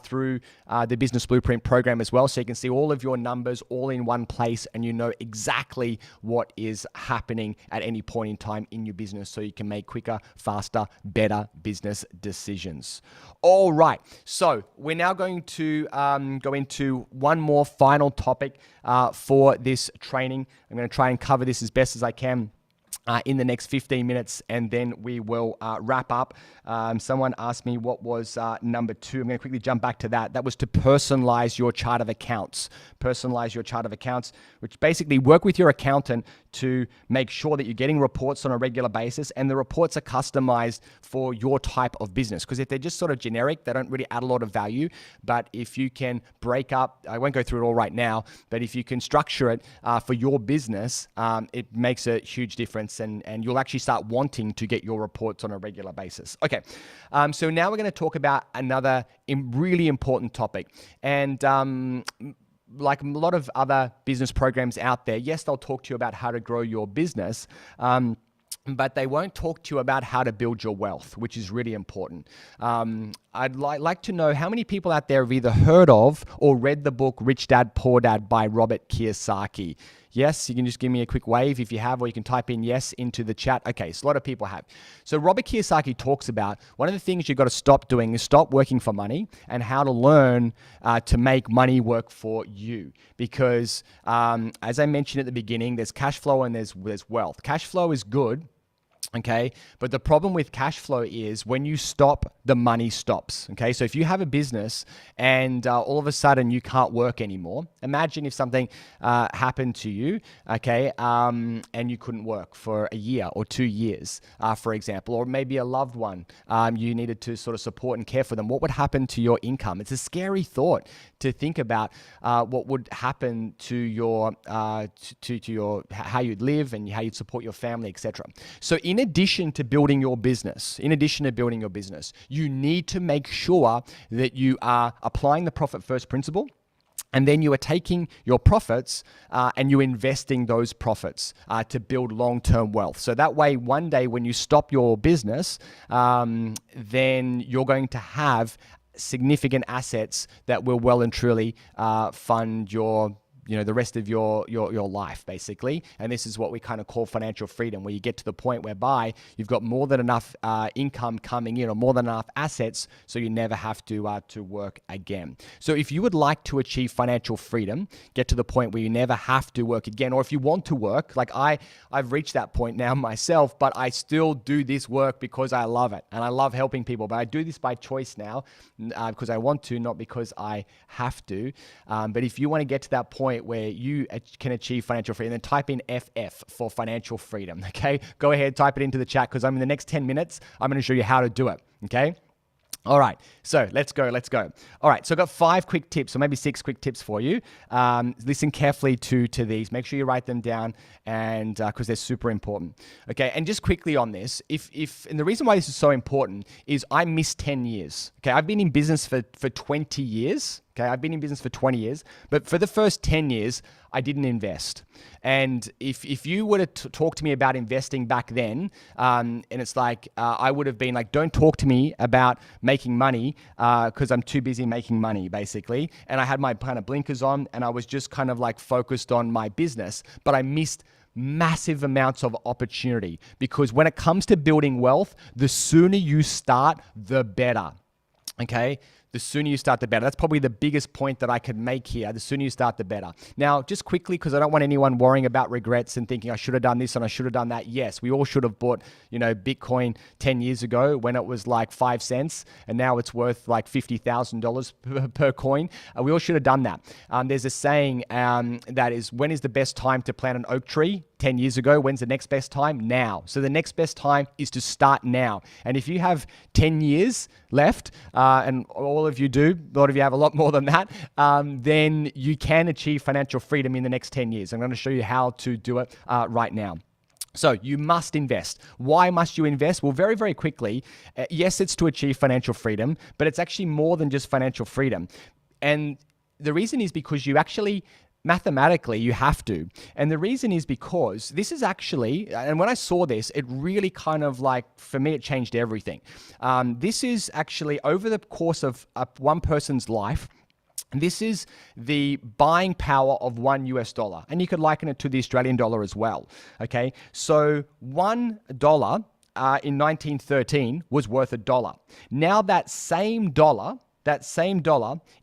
through the Business Blueprint program as well. So you can see all of your numbers all in one place and you know exactly what is happening at any point in time in your business so you can make quicker, faster, better business decisions. All right. So we're now going to go into one more final topic for this training. I'm going to try and cover this as best as I can in the next 15 minutes, and then we will wrap up. Someone asked me what was number 2. I'm going to quickly jump back to that. That was to personalize your chart of accounts. Personalize your chart of accounts, which basically work with your accountant to make sure that you're getting reports on a regular basis and the reports are customized for your type of business. Because if they're just sort of generic, they don't really add a lot of value. But if you can break up, I won't go through it all right now, but if you can structure it for your business, it makes a huge difference and you'll actually start wanting to get your reports on a regular basis. Okay, so now we're going to talk about another really important topic. And like a lot of other business programs out there, yes, they'll talk to you about how to grow your business, but they won't talk to you about how to build your wealth, which is really important. I'd like to know how many people out there have either heard of or read the book Rich Dad, Poor Dad by Robert Kiyosaki. Yes, you can just give me a quick wave if you have, or you can type in yes into the chat. Okay, so a lot of people have. So Robert Kiyosaki talks about one of the things you've got to stop doing is stop working for money and how to learn to make money work for you. Because as I mentioned at the beginning, there's cash flow and there's wealth. Cash flow is good. Okay, but the problem with cash flow is when you stop, the money stops. Okay, so if you have a business and all of a sudden you can't work anymore, imagine if something happened to you, okay, and you couldn't work for a year or 2 years, for example, or maybe a loved one you needed to sort of support and care for them. What would happen to your income? It's a scary thought to think about what would happen to your how you'd live and how you'd support your family, etc. So in addition to building your business, you need to make sure that you are applying the profit first principle. And then you are taking your profits and you're investing those profits to build long-term wealth. So that way, one day when you stop your business, then you're going to have significant assets that will well and truly fund your the rest of your life, basically. And this is what we kind of call financial freedom, where you get to the point whereby you've got more than enough income coming in or more than enough assets so you never have to work again. So if you would like to achieve financial freedom, get to the point where you never have to work again, or if you want to work, like I've reached that point now myself, but I still do this work because I love it and I love helping people, but I do this by choice now because I want to, not because I have to. But if you want to get to that point where you can achieve financial freedom, then type in FF for financial freedom, okay? Go ahead, type it into the chat because in the next 10 minutes, I'm going to show you how to do it, okay? All right, so let's go. All right, so I've got 5 quick tips, or maybe 6 quick tips for you. Listen carefully to these. Make sure you write them down, and because they're super important. Okay, and just quickly on this, and the reason why this is so important is I missed 10 years. Okay, I've been in business for 20 years. Okay, I've been in business for 20 years, but for the first 10 years, I didn't invest. And if you were to talk to me about investing back then, and it's like, I would have been like, don't talk to me about making money because I'm too busy making money, basically. And I had my kind of blinkers on and I was just kind of like focused on my business, but I missed massive amounts of opportunity because when it comes to building wealth, the sooner you start, the better. Okay? The sooner you start, the better. That's probably the biggest point that I could make here. The sooner you start, the better. Now, just quickly, because I don't want anyone worrying about regrets and thinking I should have done this and I should have done that. Yes, we all should have bought, Bitcoin 10 years ago when it was like 5 cents and now it's worth like $50,000 per coin. We all should have done that. There's a saying that is, when is the best time to plant an oak tree? 10 years ago. When's the next best time? Now. So the next best time is to start now. And if you have 10 years left, and all of you do, a lot of you have a lot more than that, then you can achieve financial freedom in the next 10 years. I'm going to show you how to do it right now. So you must invest. Why must you invest? Well, very, very quickly, yes, it's to achieve financial freedom, but it's actually more than just financial freedom. And the reason is because you actually mathematically, you have to. And the reason is because this is actually, and when I saw this, it really kind of like, for me, it changed everything. This is actually over the course of one person's life. This is the buying power of $1, and you could liken it to the Australian dollar as well. Okay, so $1 in 1913 was worth $1. Now that same dollar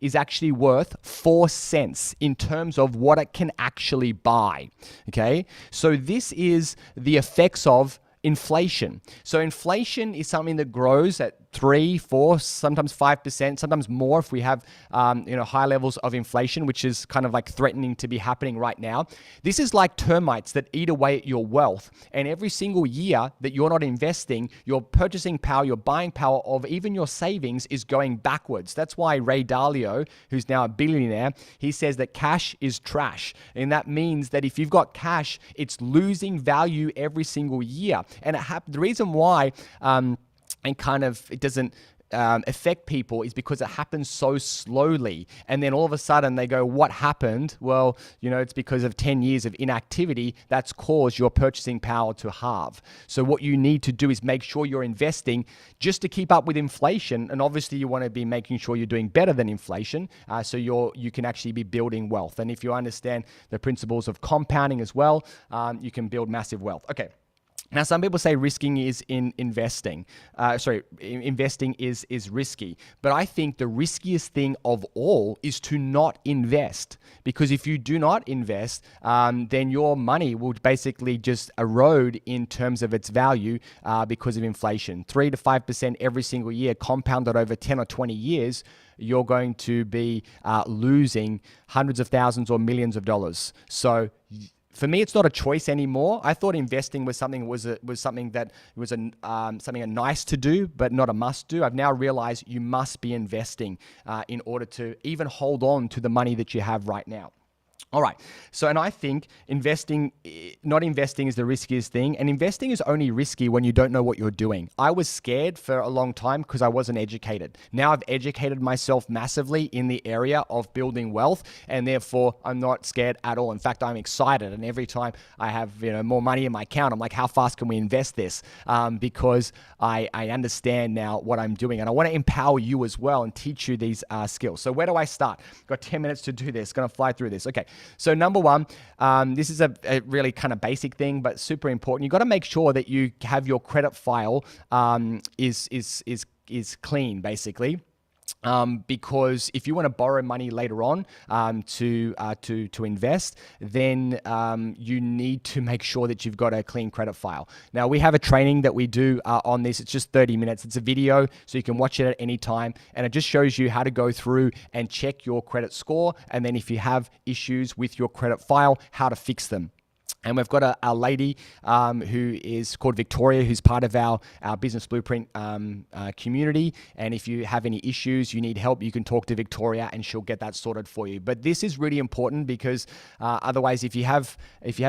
is actually worth 4 cents in terms of what it can actually buy. Okay, so this is the effects of inflation. So inflation is something that grows at 3, 4, sometimes 5%, sometimes more if we have high levels of inflation, which is kind of like threatening to be happening right now. This is like termites that eat away at your wealth. And every single year that you're not investing, your purchasing power, your buying power of even your savings is going backwards. That's why Ray Dalio, who's now a billionaire, he says that cash is trash. And that means that if you've got cash, it's losing value every single year. And the reason why and kind of it doesn't affect people is because it happens so slowly. And then all of a sudden they go, what happened? Well, it's because of 10 years of inactivity that's caused your purchasing power to halve. So what you need to do is make sure you're investing just to keep up with inflation. And obviously you want to be making sure you're doing better than inflation. So you can actually be building wealth. And if you understand the principles of compounding as well, you can build massive wealth. Okay. Now, some people say investing is risky. But I think the riskiest thing of all is to not invest. Because if you do not invest, then your money will basically just erode in terms of its value because of inflation. 3 to 5% every single year, compounded over 10 or 20 years, you're going to be losing hundreds of thousands or millions of dollars. So for me, it's not a choice anymore. I thought investing was something something nice to do, but not a must do. I've now realized you must be investing in order to even hold on to the money that you have right now. All right. So, and I think not investing is the riskiest thing. And investing is only risky when you don't know what you're doing. I was scared for a long time because I wasn't educated. Now I've educated myself massively in the area of building wealth, and therefore I'm not scared at all. In fact, I'm excited. And every time I have more money in my account, I'm like, how fast can we invest this? Because I understand now what I'm doing. And I want to empower you as well and teach you these skills. So where do I start? Got 10 minutes to do this. Going to fly through this. Okay. So number one, this is a really kind of basic thing, but super important. You got to make sure that you have your credit file is clean, basically. Because if you want to borrow money later on to invest, then you need to make sure that you've got a clean credit file. Now, we have a training that we do on this. It's just 30 minutes. It's a video, so you can watch it at any time. And it just shows you how to go through and check your credit score. And then if you have issues with your credit file, how to fix them. And we've got a lady who is called Victoria, who's part of our Business Blueprint community. And if you have any issues, you need help, you can talk to Victoria and she'll get that sorted for you. But this is really important because otherwise, if you have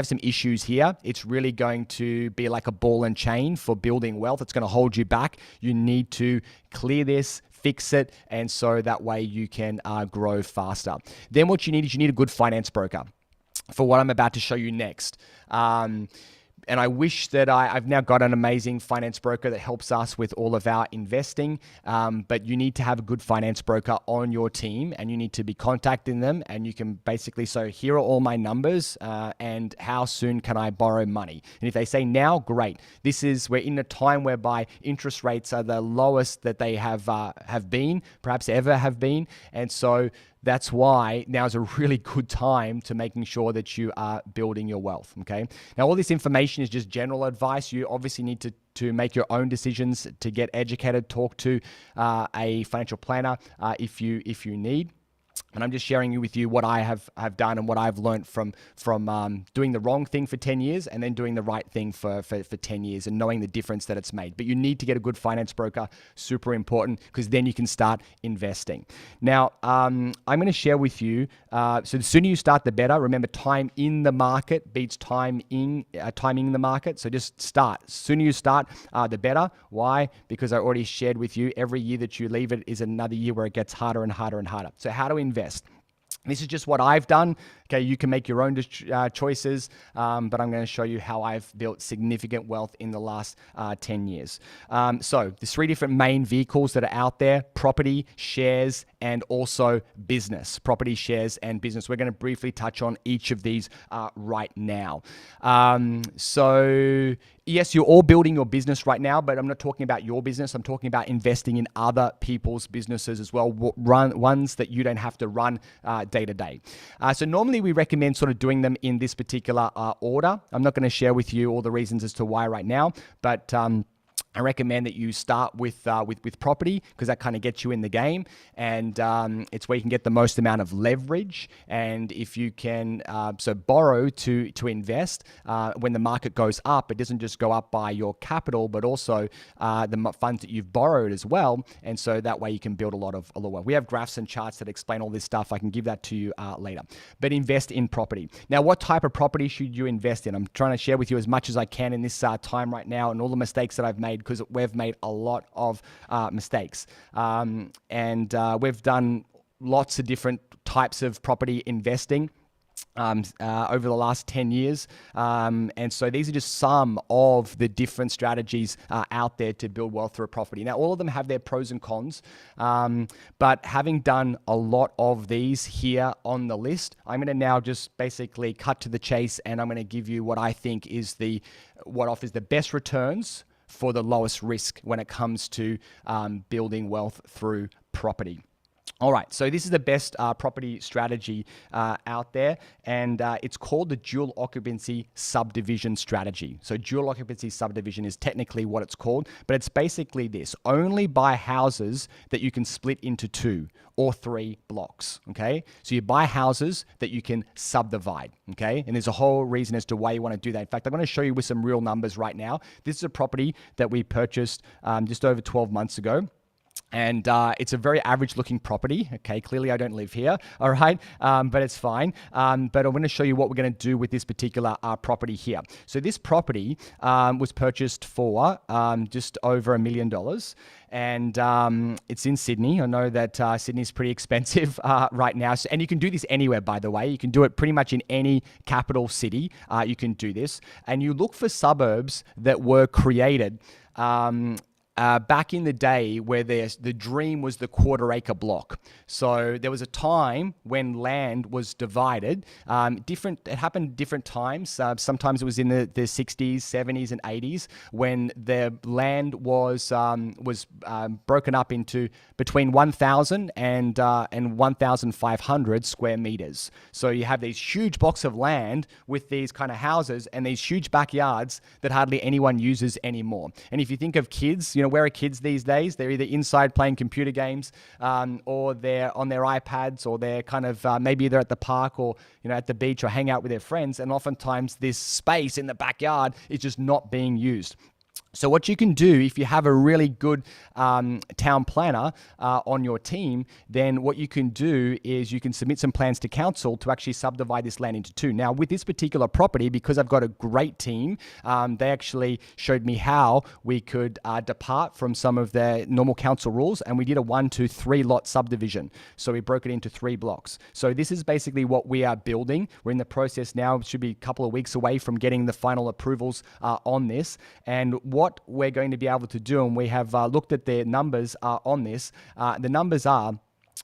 some issues here, it's really going to be like a ball and chain for building wealth. It's going to hold you back. You need to clear this, fix it, and so that way you can grow faster. Then what you need is a good finance broker for what I'm about to show you next. And I wish that I've now got an amazing finance broker that helps us with all of our investing. But you need to have a good finance broker on your team, and you need to be contacting them. And you can basically, so here are all my numbers and how soon can I borrow money? And if they say now, great. We're in a time whereby interest rates are the lowest that they have been, perhaps ever have been. And so that's why now is a really good time to making sure that you are building your wealth, okay? Now, all this information is just general advice. You obviously need to make your own decisions, to get educated, talk to a financial planner if you need. And I'm just sharing with you what I have done and what I've learned from doing the wrong thing for 10 years and then doing the right thing for 10 years and knowing the difference that it's made. But you need to get a good finance broker, super important, because then you can start investing. Now, I'm going to share with you, so the sooner you start, the better. Remember, time in the market beats timing the market. So just start. The sooner you start, the better. Why? Because I already shared with you, every year that you leave it is another year where it gets harder and harder and harder. So how to invest? This is just what I've done. Okay, you can make your own choices, but I'm going to show you how I've built significant wealth in the last 10 years. So there's 3 different main vehicles that are out there: property, shares, and also business. Property, shares, and business. We're going to briefly touch on each of these right now. So yes, you're all building your business right now, but I'm not talking about your business. I'm talking about investing in other people's businesses as well, ones that you don't have to run day to day. So normally we recommend sort of doing them in this particular order. I'm not going to share with you all the reasons as to why right now, but I recommend that you start with property, because that kind of gets you in the game, and it's where you can get the most amount of leverage. And if you can borrow to invest when the market goes up, it doesn't just go up by your capital, but also the funds that you've borrowed as well. And so that way you can build a lot of wealth. We have graphs and charts that explain all this stuff. I can give that to you later. But invest in property. Now, what type of property should you invest in? I'm trying to share with you as much as I can in this time right now, and all the mistakes that I've made, because we've made a lot of mistakes. And we've done lots of different types of property investing over the last 10 years. And so these are just some of the different strategies out there to build wealth through a property. Now, all of them have their pros and cons, but having done a lot of these here on the list, I'm going to now just basically cut to the chase, and I'm going to give you what I think is what offers the best returns for the lowest risk when it comes to building wealth through property. All right, so this is the best property strategy out there, and it's called the dual occupancy subdivision strategy. So dual occupancy subdivision is technically what it's called, but it's basically this: only buy houses that you can split into 2 or 3 blocks, okay? So you buy houses that you can subdivide, okay? And there's a whole reason as to why you want to do that. In fact, I'm going to show you with some real numbers right now. This is a property that we purchased just over 12 months ago. And it's a very average looking property. Okay, clearly I don't live here, all right, but it's fine. But I'm going to show you what we're going to do with this particular property here. So this property was purchased for just over $1 million. And it's in Sydney. I know that Sydney's pretty expensive right now. And you can do this anywhere, by the way. You can do it pretty much in any capital city. You can do this. And you look for suburbs that were created back in the day, where the dream was the quarter-acre block. So there was a time when land was divided. It happened different times. Sometimes it was in the 60s, 70s, and 80s, when the land was broken up into between 1,000 and 1,500 square meters. So you have these huge blocks of land with these kind of houses and these huge backyards that hardly anyone uses anymore. And if you think of kids, where are kids these days? They're either inside playing computer games, or they're on their iPads, or they're kind of maybe they're at the park, or at the beach, or hang out with their friends. And oftentimes this space in the backyard is just not being used. So what you can do, if you have a really good town planner on your team, then what you can do is you can submit some plans to council to actually subdivide this land into 2. Now, with this particular property, because I've got a great team, they actually showed me how we could depart from some of the normal council rules, and we did a 1, 2, 3 lot subdivision. So we broke it into 3 blocks. So this is basically what we are building. We're in the process now. It should be a couple of weeks away from getting the final approvals on this. And what we're going to be able to do, and we have looked at the numbers on this, the numbers are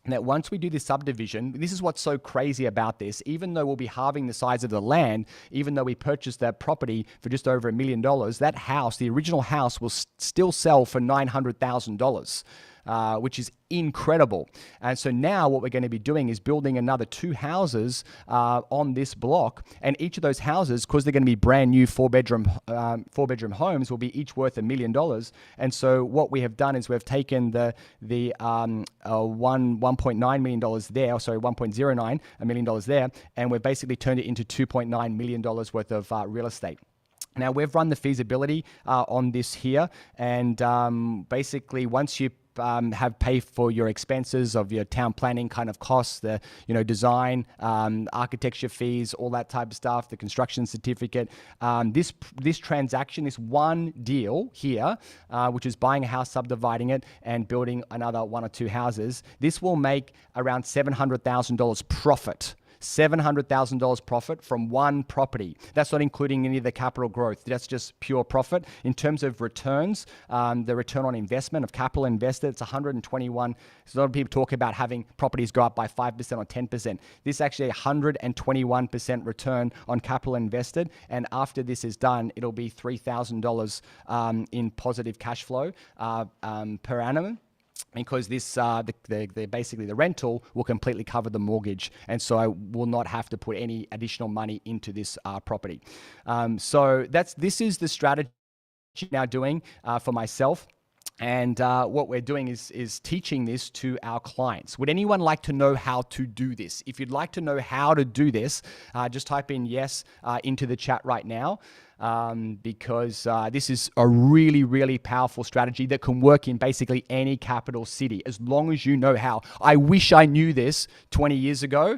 that once we do this subdivision, this is what's so crazy about this: even though we'll be halving the size of the land, even though we purchased that property for just over $1 million, that house, the original house, will still sell for $900,000. Which is incredible. And so now what we're going to be doing is building another 2 houses on this block. And each of those houses, because they're going to be brand new 4-bedroom homes, will be each worth $1 million. And so what we have done is we've taken the $1.9 million there, sorry, $1.09 million there, and we've basically turned it into $2.9 million worth of real estate. Now, we've run the feasibility on this here, and basically once you have pay for your expenses of your town planning kind of costs, the design, architecture fees, all that type of stuff, the construction certificate. This transaction, this one deal here, which is buying a house, subdividing it, and building another 1 or 2 houses, this will make around $700,000 profit. $700,000 profit from one property. That's not including any of the capital growth. That's just pure profit. In terms of returns, the return on investment of capital invested, it's 121. So a lot of people talk about having properties go up by 5% or 10%. This is actually 121% return on capital invested. And after this is done, it'll be $3,000 in positive cash flow per annum. Because this, basically the rental will completely cover the mortgage, and so I will not have to put any additional money into this property. So this is the strategy now doing for myself. And what we're doing is teaching this to our clients. Would anyone like to know how to do this? If you'd like to know how to do this, just type in yes into the chat right now. Because this is a really, really powerful strategy that can work in basically any capital city, as long as you know how. I wish I knew this 20 years ago,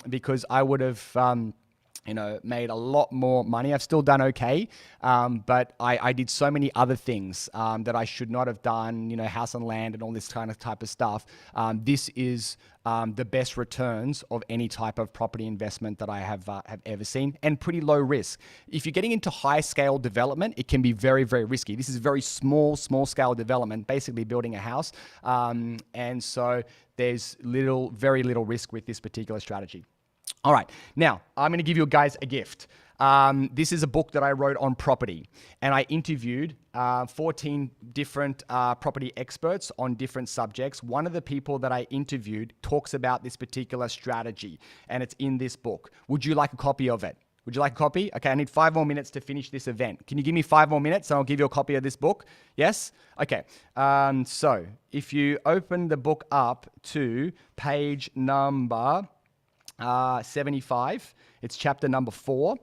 because I would have made a lot more money. I've still done okay, but I did so many other things that I should not have done, house and land and all this kind of type of stuff. This is the best returns of any type of property investment that I have ever seen, and pretty low risk. If you're getting into high scale development, it can be very, very risky. This is very small scale development, basically building a house. And so there's very little risk with this particular strategy. All right, now I'm going to give you guys a gift. This is a book that I wrote on property, and I interviewed 14 different property experts on different subjects. One of the people that I interviewed talks about this particular strategy, and it's in this book. Would you like a copy of it? Would you like a copy? Okay, I need 5 more minutes to finish this event. Can you give me 5 more minutes and I'll give you a copy of this book? Yes? Okay. So if you open the book up to page number 75, it's chapter number 4,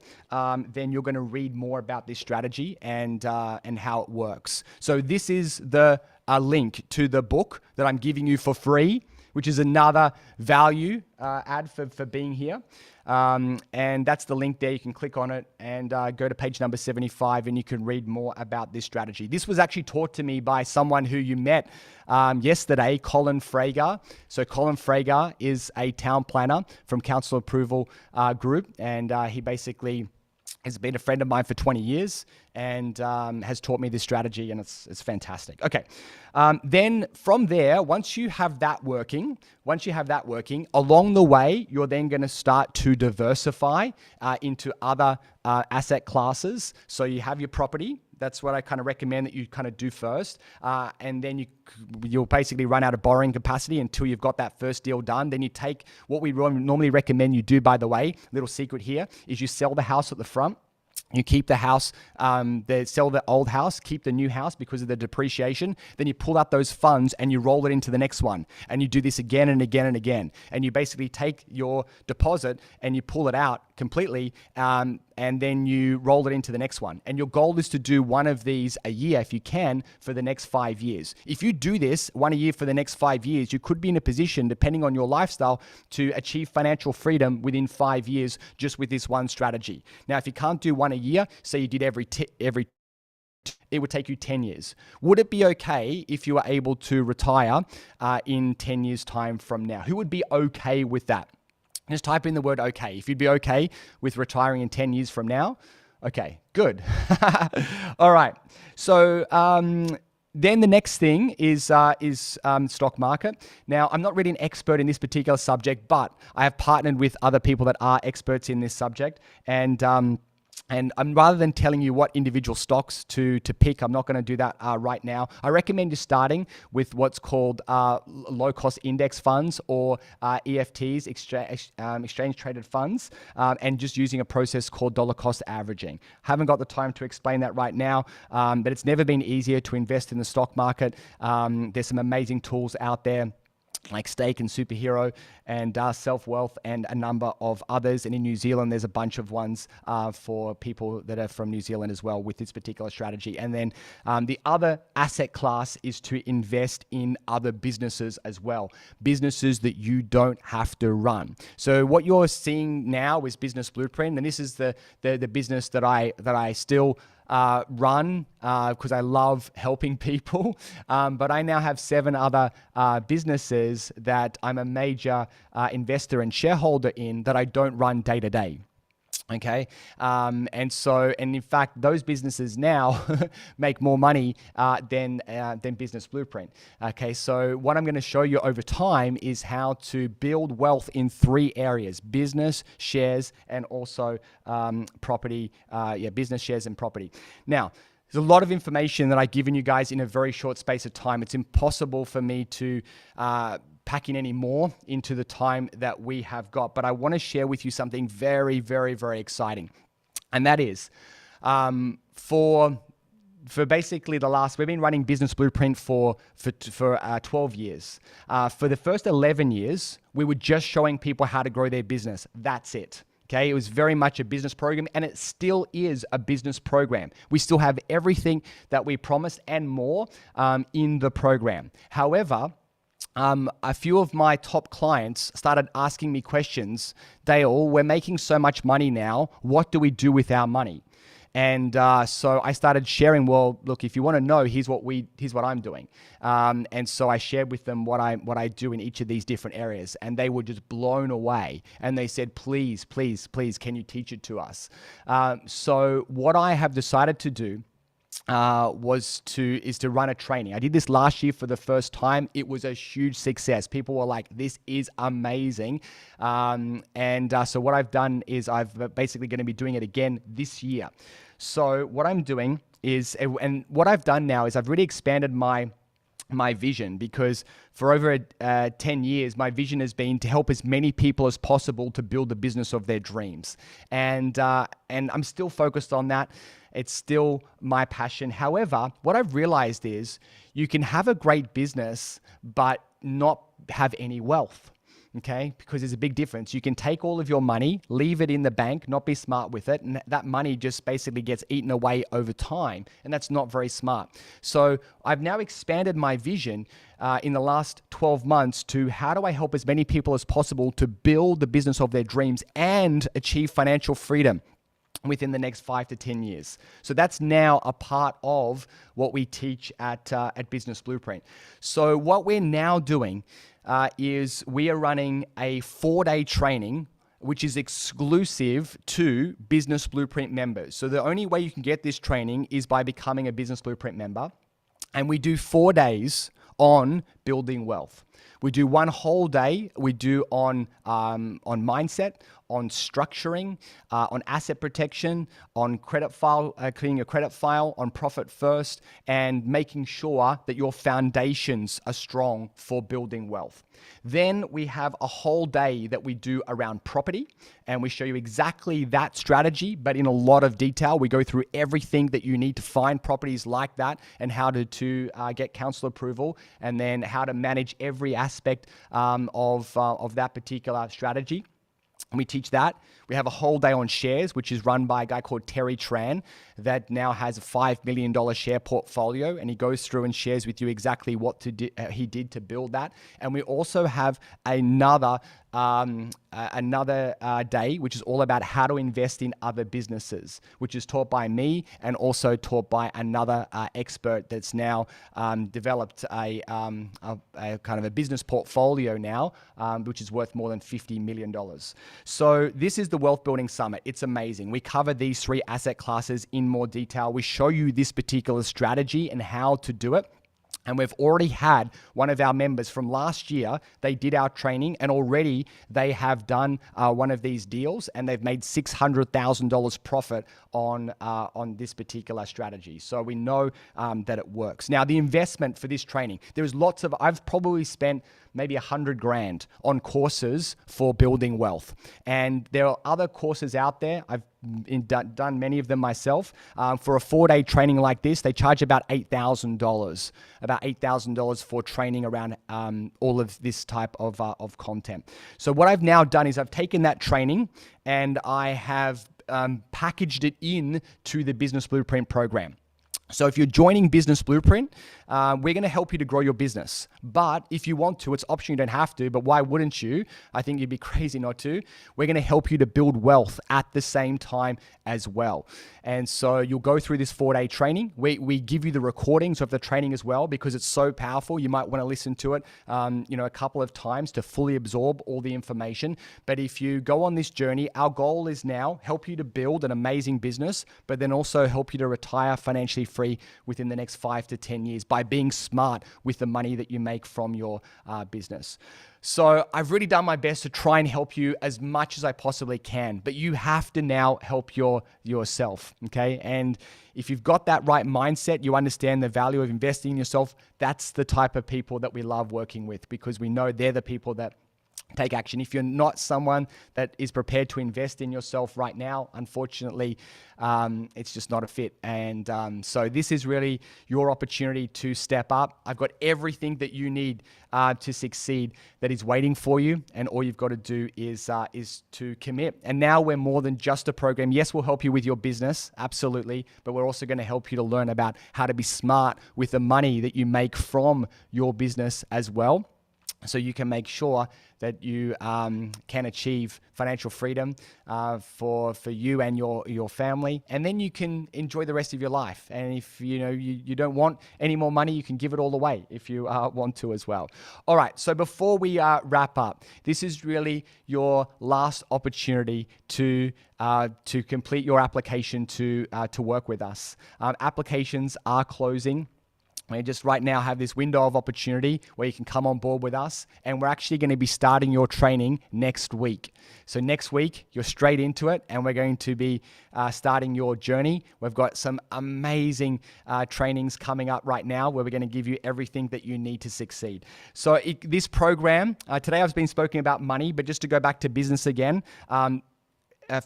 then you're going to read more about this strategy and how it works. So this is the link to the book that I'm giving you for free, which is another value add for being here. And that's the link there. You can click on it and go to page number 75 and you can read more about this strategy. This was actually taught to me by someone who you met yesterday, Colin Frager. So Colin Frager is a town planner from Council Approval Group, and he basically has been a friend of mine for 20 years and has taught me this strategy, and it's fantastic. Okay, then from there, once you have that working, along the way, you're then going to start to diversify into other asset classes. So you have your property. That's what I kind of recommend that you kind of do first. And then you'll basically run out of borrowing capacity until you've got that first deal done. Then you take what we normally recommend you do, by the way, little secret here, is you sell the house at the front. You keep the house, sell the old house, keep the new house because of the depreciation. Then you pull out those funds and you roll it into the next one. And you do this again and again and again. And you basically take your deposit and you pull it out completely, and then you roll it into the next one. And your goal is to do one of these a year, if you can, for the next 5 years. If you do this one a year for the next 5 years, you could be in a position, depending on your lifestyle, to achieve financial freedom within 5 years just with this one strategy. Now, if you can't do one a year, say you did every it would take you 10 years. Would it be okay if you were able to retire in 10 years' time from now? Who would be okay with that? Just type in the word okay. If you'd be okay with retiring in 10 years from now. Okay, good. All right. So then the next thing is stock market. Now, I'm not really an expert in this particular subject, but I have partnered with other people that are experts in this subject. And rather than telling you what individual stocks to pick, I'm not going to do that right now. I recommend you starting with what's called low-cost index funds, or EFTs, exchange-traded funds, and just using a process called dollar-cost averaging. Haven't got the time to explain that right now, but it's never been easier to invest in the stock market. There's some amazing tools out there. like Stake and Superhero and Self Wealth and a number of others. And in New Zealand, there's a bunch of ones for people that are from New Zealand as well with this particular strategy. And then the other asset class is to invest in other businesses as well, businesses that you don't have to run. So what you're seeing now is Business Blueprint, and this is the business that I still run because I love helping people. But I now have 7 other businesses that I'm a major investor and shareholder in that I don't run day to day. Okay. And in fact, those businesses now make more money than Business Blueprint. Okay. So what I'm going to show you over time is how to build wealth in 3 areas: business, shares, and also property. Business, shares, and property. Now, there's a lot of information that I've given you guys in a very short space of time. It's impossible for me to pack in any more into the time that we have got. But I want to share with you something very, very, very exciting. And that is for basically we've been running Business Blueprint for 12 years. For the first 11 years, we were just showing people how to grow their business. That's it. Okay, it was very much a business program, and it still is a business program. We still have everything that we promised and more in the program. However, a few of my top clients started asking me questions. Dale, we're making so much money now. What do we do with our money? And so I started sharing, well, look, if you want to know, here's what I'm doing. And so I shared with them what I do in each of these different areas. And they were just blown away. And they said, please, please, please, can you teach it to us? So what I have decided to do is to run a training. I did this last year for the first time. It was a huge success. People were like, this is amazing. So what I've done is I've basically going to be doing it again this year. So what I'm doing is, and what I've done now is I've really expanded my vision, because for over 10 years, my vision has been to help as many people as possible to build the business of their dreams. And I'm still focused on that. It's still my passion. However, what I've realized is you can have a great business, but not have any wealth. Okay, because there's a big difference. You can take all of your money, leave it in the bank, not be smart with it, and that money just basically gets eaten away over time, and that's not very smart. So I've now expanded my vision in the last 12 months to how do I help as many people as possible to build the business of their dreams and achieve financial freedom within the next 5 to 10 years. So that's now a part of what we teach at Business Blueprint. So what we're now doing is we are running a 4-day training which is exclusive to Business Blueprint members. So the only way you can get this training is by becoming a Business Blueprint member. And we do 4 days on building wealth. We do one whole day. We do on mindset, on structuring, on asset protection, on credit file, cleaning your credit file, on profit first, and making sure that your foundations are strong for building wealth. Then we have a whole day that we do around property, and we show you exactly that strategy, but in a lot of detail. We go through everything that you need to find properties like that, and how to get council approval, and then how to manage every aspect of that particular strategy. And we teach that. We have a whole day on shares, which is run by a guy called Terry Tran that now has a $5 million share portfolio. And he goes through and shares with you exactly what he did to build that. And we also have another day, which is all about how to invest in other businesses, which is taught by me and also taught by another expert that's now developed a kind of a business portfolio now, which is worth more than $50 million. So this is the Wealth Building Summit. It's amazing. We cover these 3 asset classes in more detail. We show you this particular strategy and how to do it. And we've already had one of our members from last year. They did our training, and already they have done one of these deals, and they've made $600,000 profit on this particular strategy. So we know that it works. Now, the investment for this training, there's lots of. I've probably spent maybe $100,000 on courses for building wealth, and there are other courses out there. I've done many of them myself. For a 4-day training like this, they charge about $8,000 for training around all of this type of content. So what I've now done is I've taken that training and I have packaged it in to the Business Blueprint program. So if you're joining Business Blueprint, we're going to help you to grow your business. But if you want to, it's optional, you don't have to, but why wouldn't you? I think you'd be crazy not to. We're going to help you to build wealth at the same time as well. And so you'll go through this 4-day training. We give you the recordings of the training as well because it's so powerful. You might want to listen to it a couple of times to fully absorb all the information. But if you go on this journey, our goal is now help you to build an amazing business, but then also help you to retire financially free within the next 5 to 10 years by being smart with the money that you make from your business. So I've really done my best to try and help you as much as I possibly can, but you have to now help yourself, okay? And if you've got that right mindset, you understand the value of investing in yourself, that's the type of people that we love working with because we know they're the people that take action. If you're not someone that is prepared to invest in yourself right now, unfortunately, it's just not a fit. And so this is really your opportunity to step up. I've got everything that you need to succeed that is waiting for you. And all you've got to do is to commit. And now we're more than just a program. Yes, we'll help you with your business, absolutely. But we're also going to help you to learn about how to be smart with the money that you make from your business as well. So you can make sure that you can achieve financial freedom for you and your family, and then you can enjoy the rest of your life. And if you don't want any more money, you can give it all away if you want to as well. All right. So before we wrap up, this is really your last opportunity to complete your application to work with us. Applications are closing. We just right now have this window of opportunity where you can come on board with us, and we're actually going to be starting your training next week. So next week, you're straight into it, and we're going to be starting your journey. We've got some amazing trainings coming up right now where we're going to give you everything that you need to succeed. So this program, today I've been speaking about money, but just to go back to business again,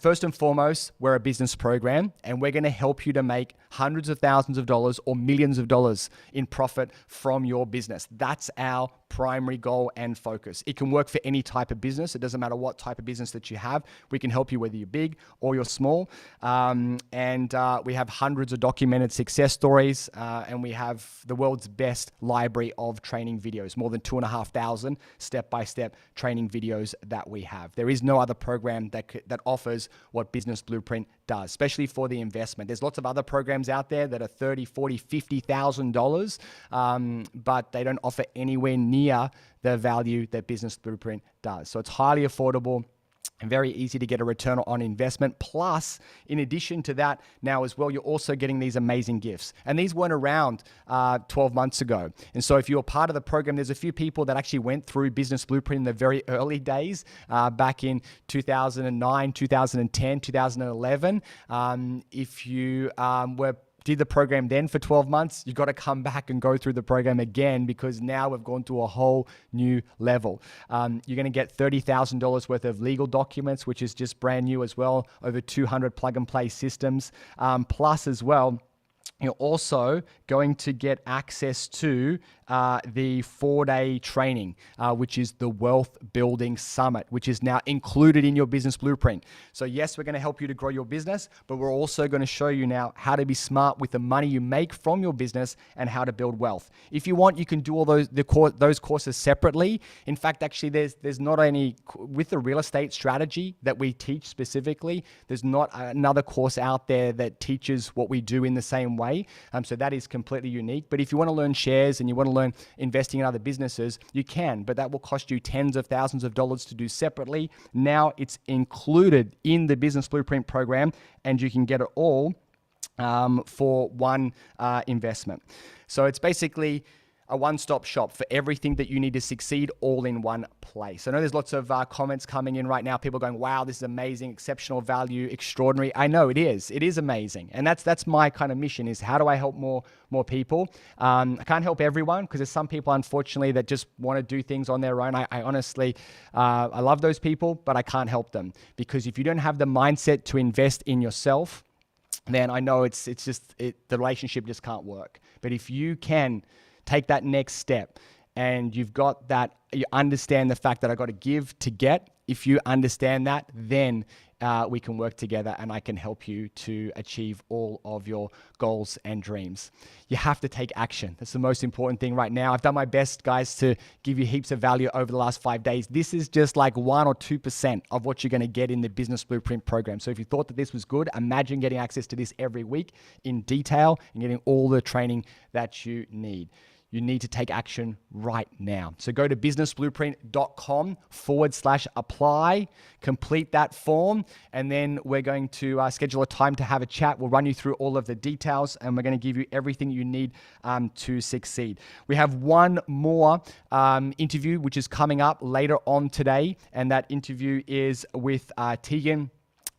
first and foremost, we're a business program, and we're going to help you to make hundreds of thousands of dollars or millions of dollars in profit from your business. That's our primary goal and focus. It can work for any type of business. It doesn't matter what type of business that you have. We can help you whether you're big or you're small. And we have hundreds of documented success stories, and we have the world's best library of training videos, more than 2,500 step-by-step training videos that we have. There is no other program that offers what Business Blueprint does, especially for the investment. There's lots of other programs out there that are $30,000, $40,000, $50,000, but they don't offer anywhere near the value that Business Blueprint does. So it's highly affordable and very easy to get a return on investment. Plus, in addition to that, now as well, you're also getting these amazing gifts. And these weren't around 12 months ago. And so if you're part of the program, there's a few people that actually went through Business Blueprint in the very early days, back in 2009, 2010, 2011. If you did the program then for 12 months, you've got to come back and go through the program again because now we've gone to a whole new level. You're going to get $30,000 worth of legal documents, which is just brand new as well, over 200 plug and play systems. Plus as well, you're also going to get access to the 4-day training, which is the Wealth Building Summit, which is now included in your Business Blueprint. So yes, we're going to help you to grow your business, but we're also going to show you now how to be smart with the money you make from your business and how to build wealth. If you want, you can do all those courses separately. In fact, actually, there's not any, with the real estate strategy that we teach specifically, there's not another course out there that teaches what we do in the same way. So that is completely unique. But if you want to learn shares and you want to learn investing in other businesses, you can, but that will cost you tens of thousands of dollars to do separately. Now it's included in the Business Blueprint program, and you can get it all for one investment. So it's basically a one-stop shop for everything that you need to succeed all in one place. I know there's lots of comments coming in right now. People going, wow, this is amazing, exceptional value, extraordinary. I know it is. It is amazing. And that's my kind of mission, is how do I help more people? I can't help everyone, because there's some people, unfortunately, that just want to do things on their own. I honestly, I love those people, but I can't help them, because if you don't have the mindset to invest in yourself, then I know the relationship just can't work. But if you can take that next step, and you've got that, you understand the fact that I got to give to get. If you understand that, then we can work together, and I can help you to achieve all of your goals and dreams. You have to take action. That's the most important thing right now. I've done my best, guys, to give you heaps of value over the last 5 days. This is just like 1 or 2% of what you're going to get in the Business Blueprint program. So if you thought that this was good, imagine getting access to this every week in detail and getting all the training that you need. You need to take action right now. So go to businessblueprint.com/apply, complete that form, and then we're going to schedule a time to have a chat. We'll run you through all of the details, and we're going to give you everything you need to succeed. We have one more interview, which is coming up later on today, and that interview is with Tegan.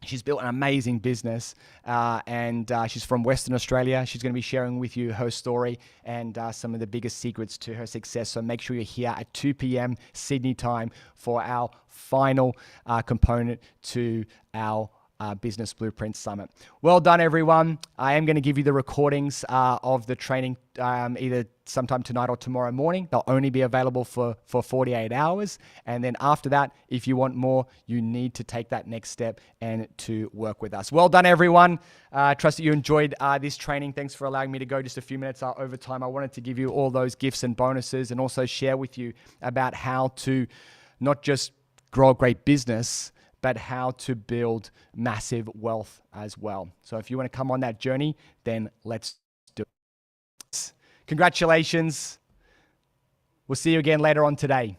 She's built an amazing business, and she's from Western Australia. She's going to be sharing with you her story and some of the biggest secrets to her success. So make sure you're here at 2 p.m. Sydney time for our final component to our Business Blueprint Summit. Well done, everyone. I am going to give you the recordings of the training either sometime tonight or tomorrow morning. They'll only be available for 48 hours. And then after that, if you want more, you need to take that next step and to work with us. Well done, everyone. Trust that you enjoyed this training. Thanks for allowing me to go just a few minutes over time. I wanted to give you all those gifts and bonuses, and also share with you about how to not just grow a great business, but how to build massive wealth as well. So if you want to come on that journey, then let's do it. Congratulations. We'll see you again later on today.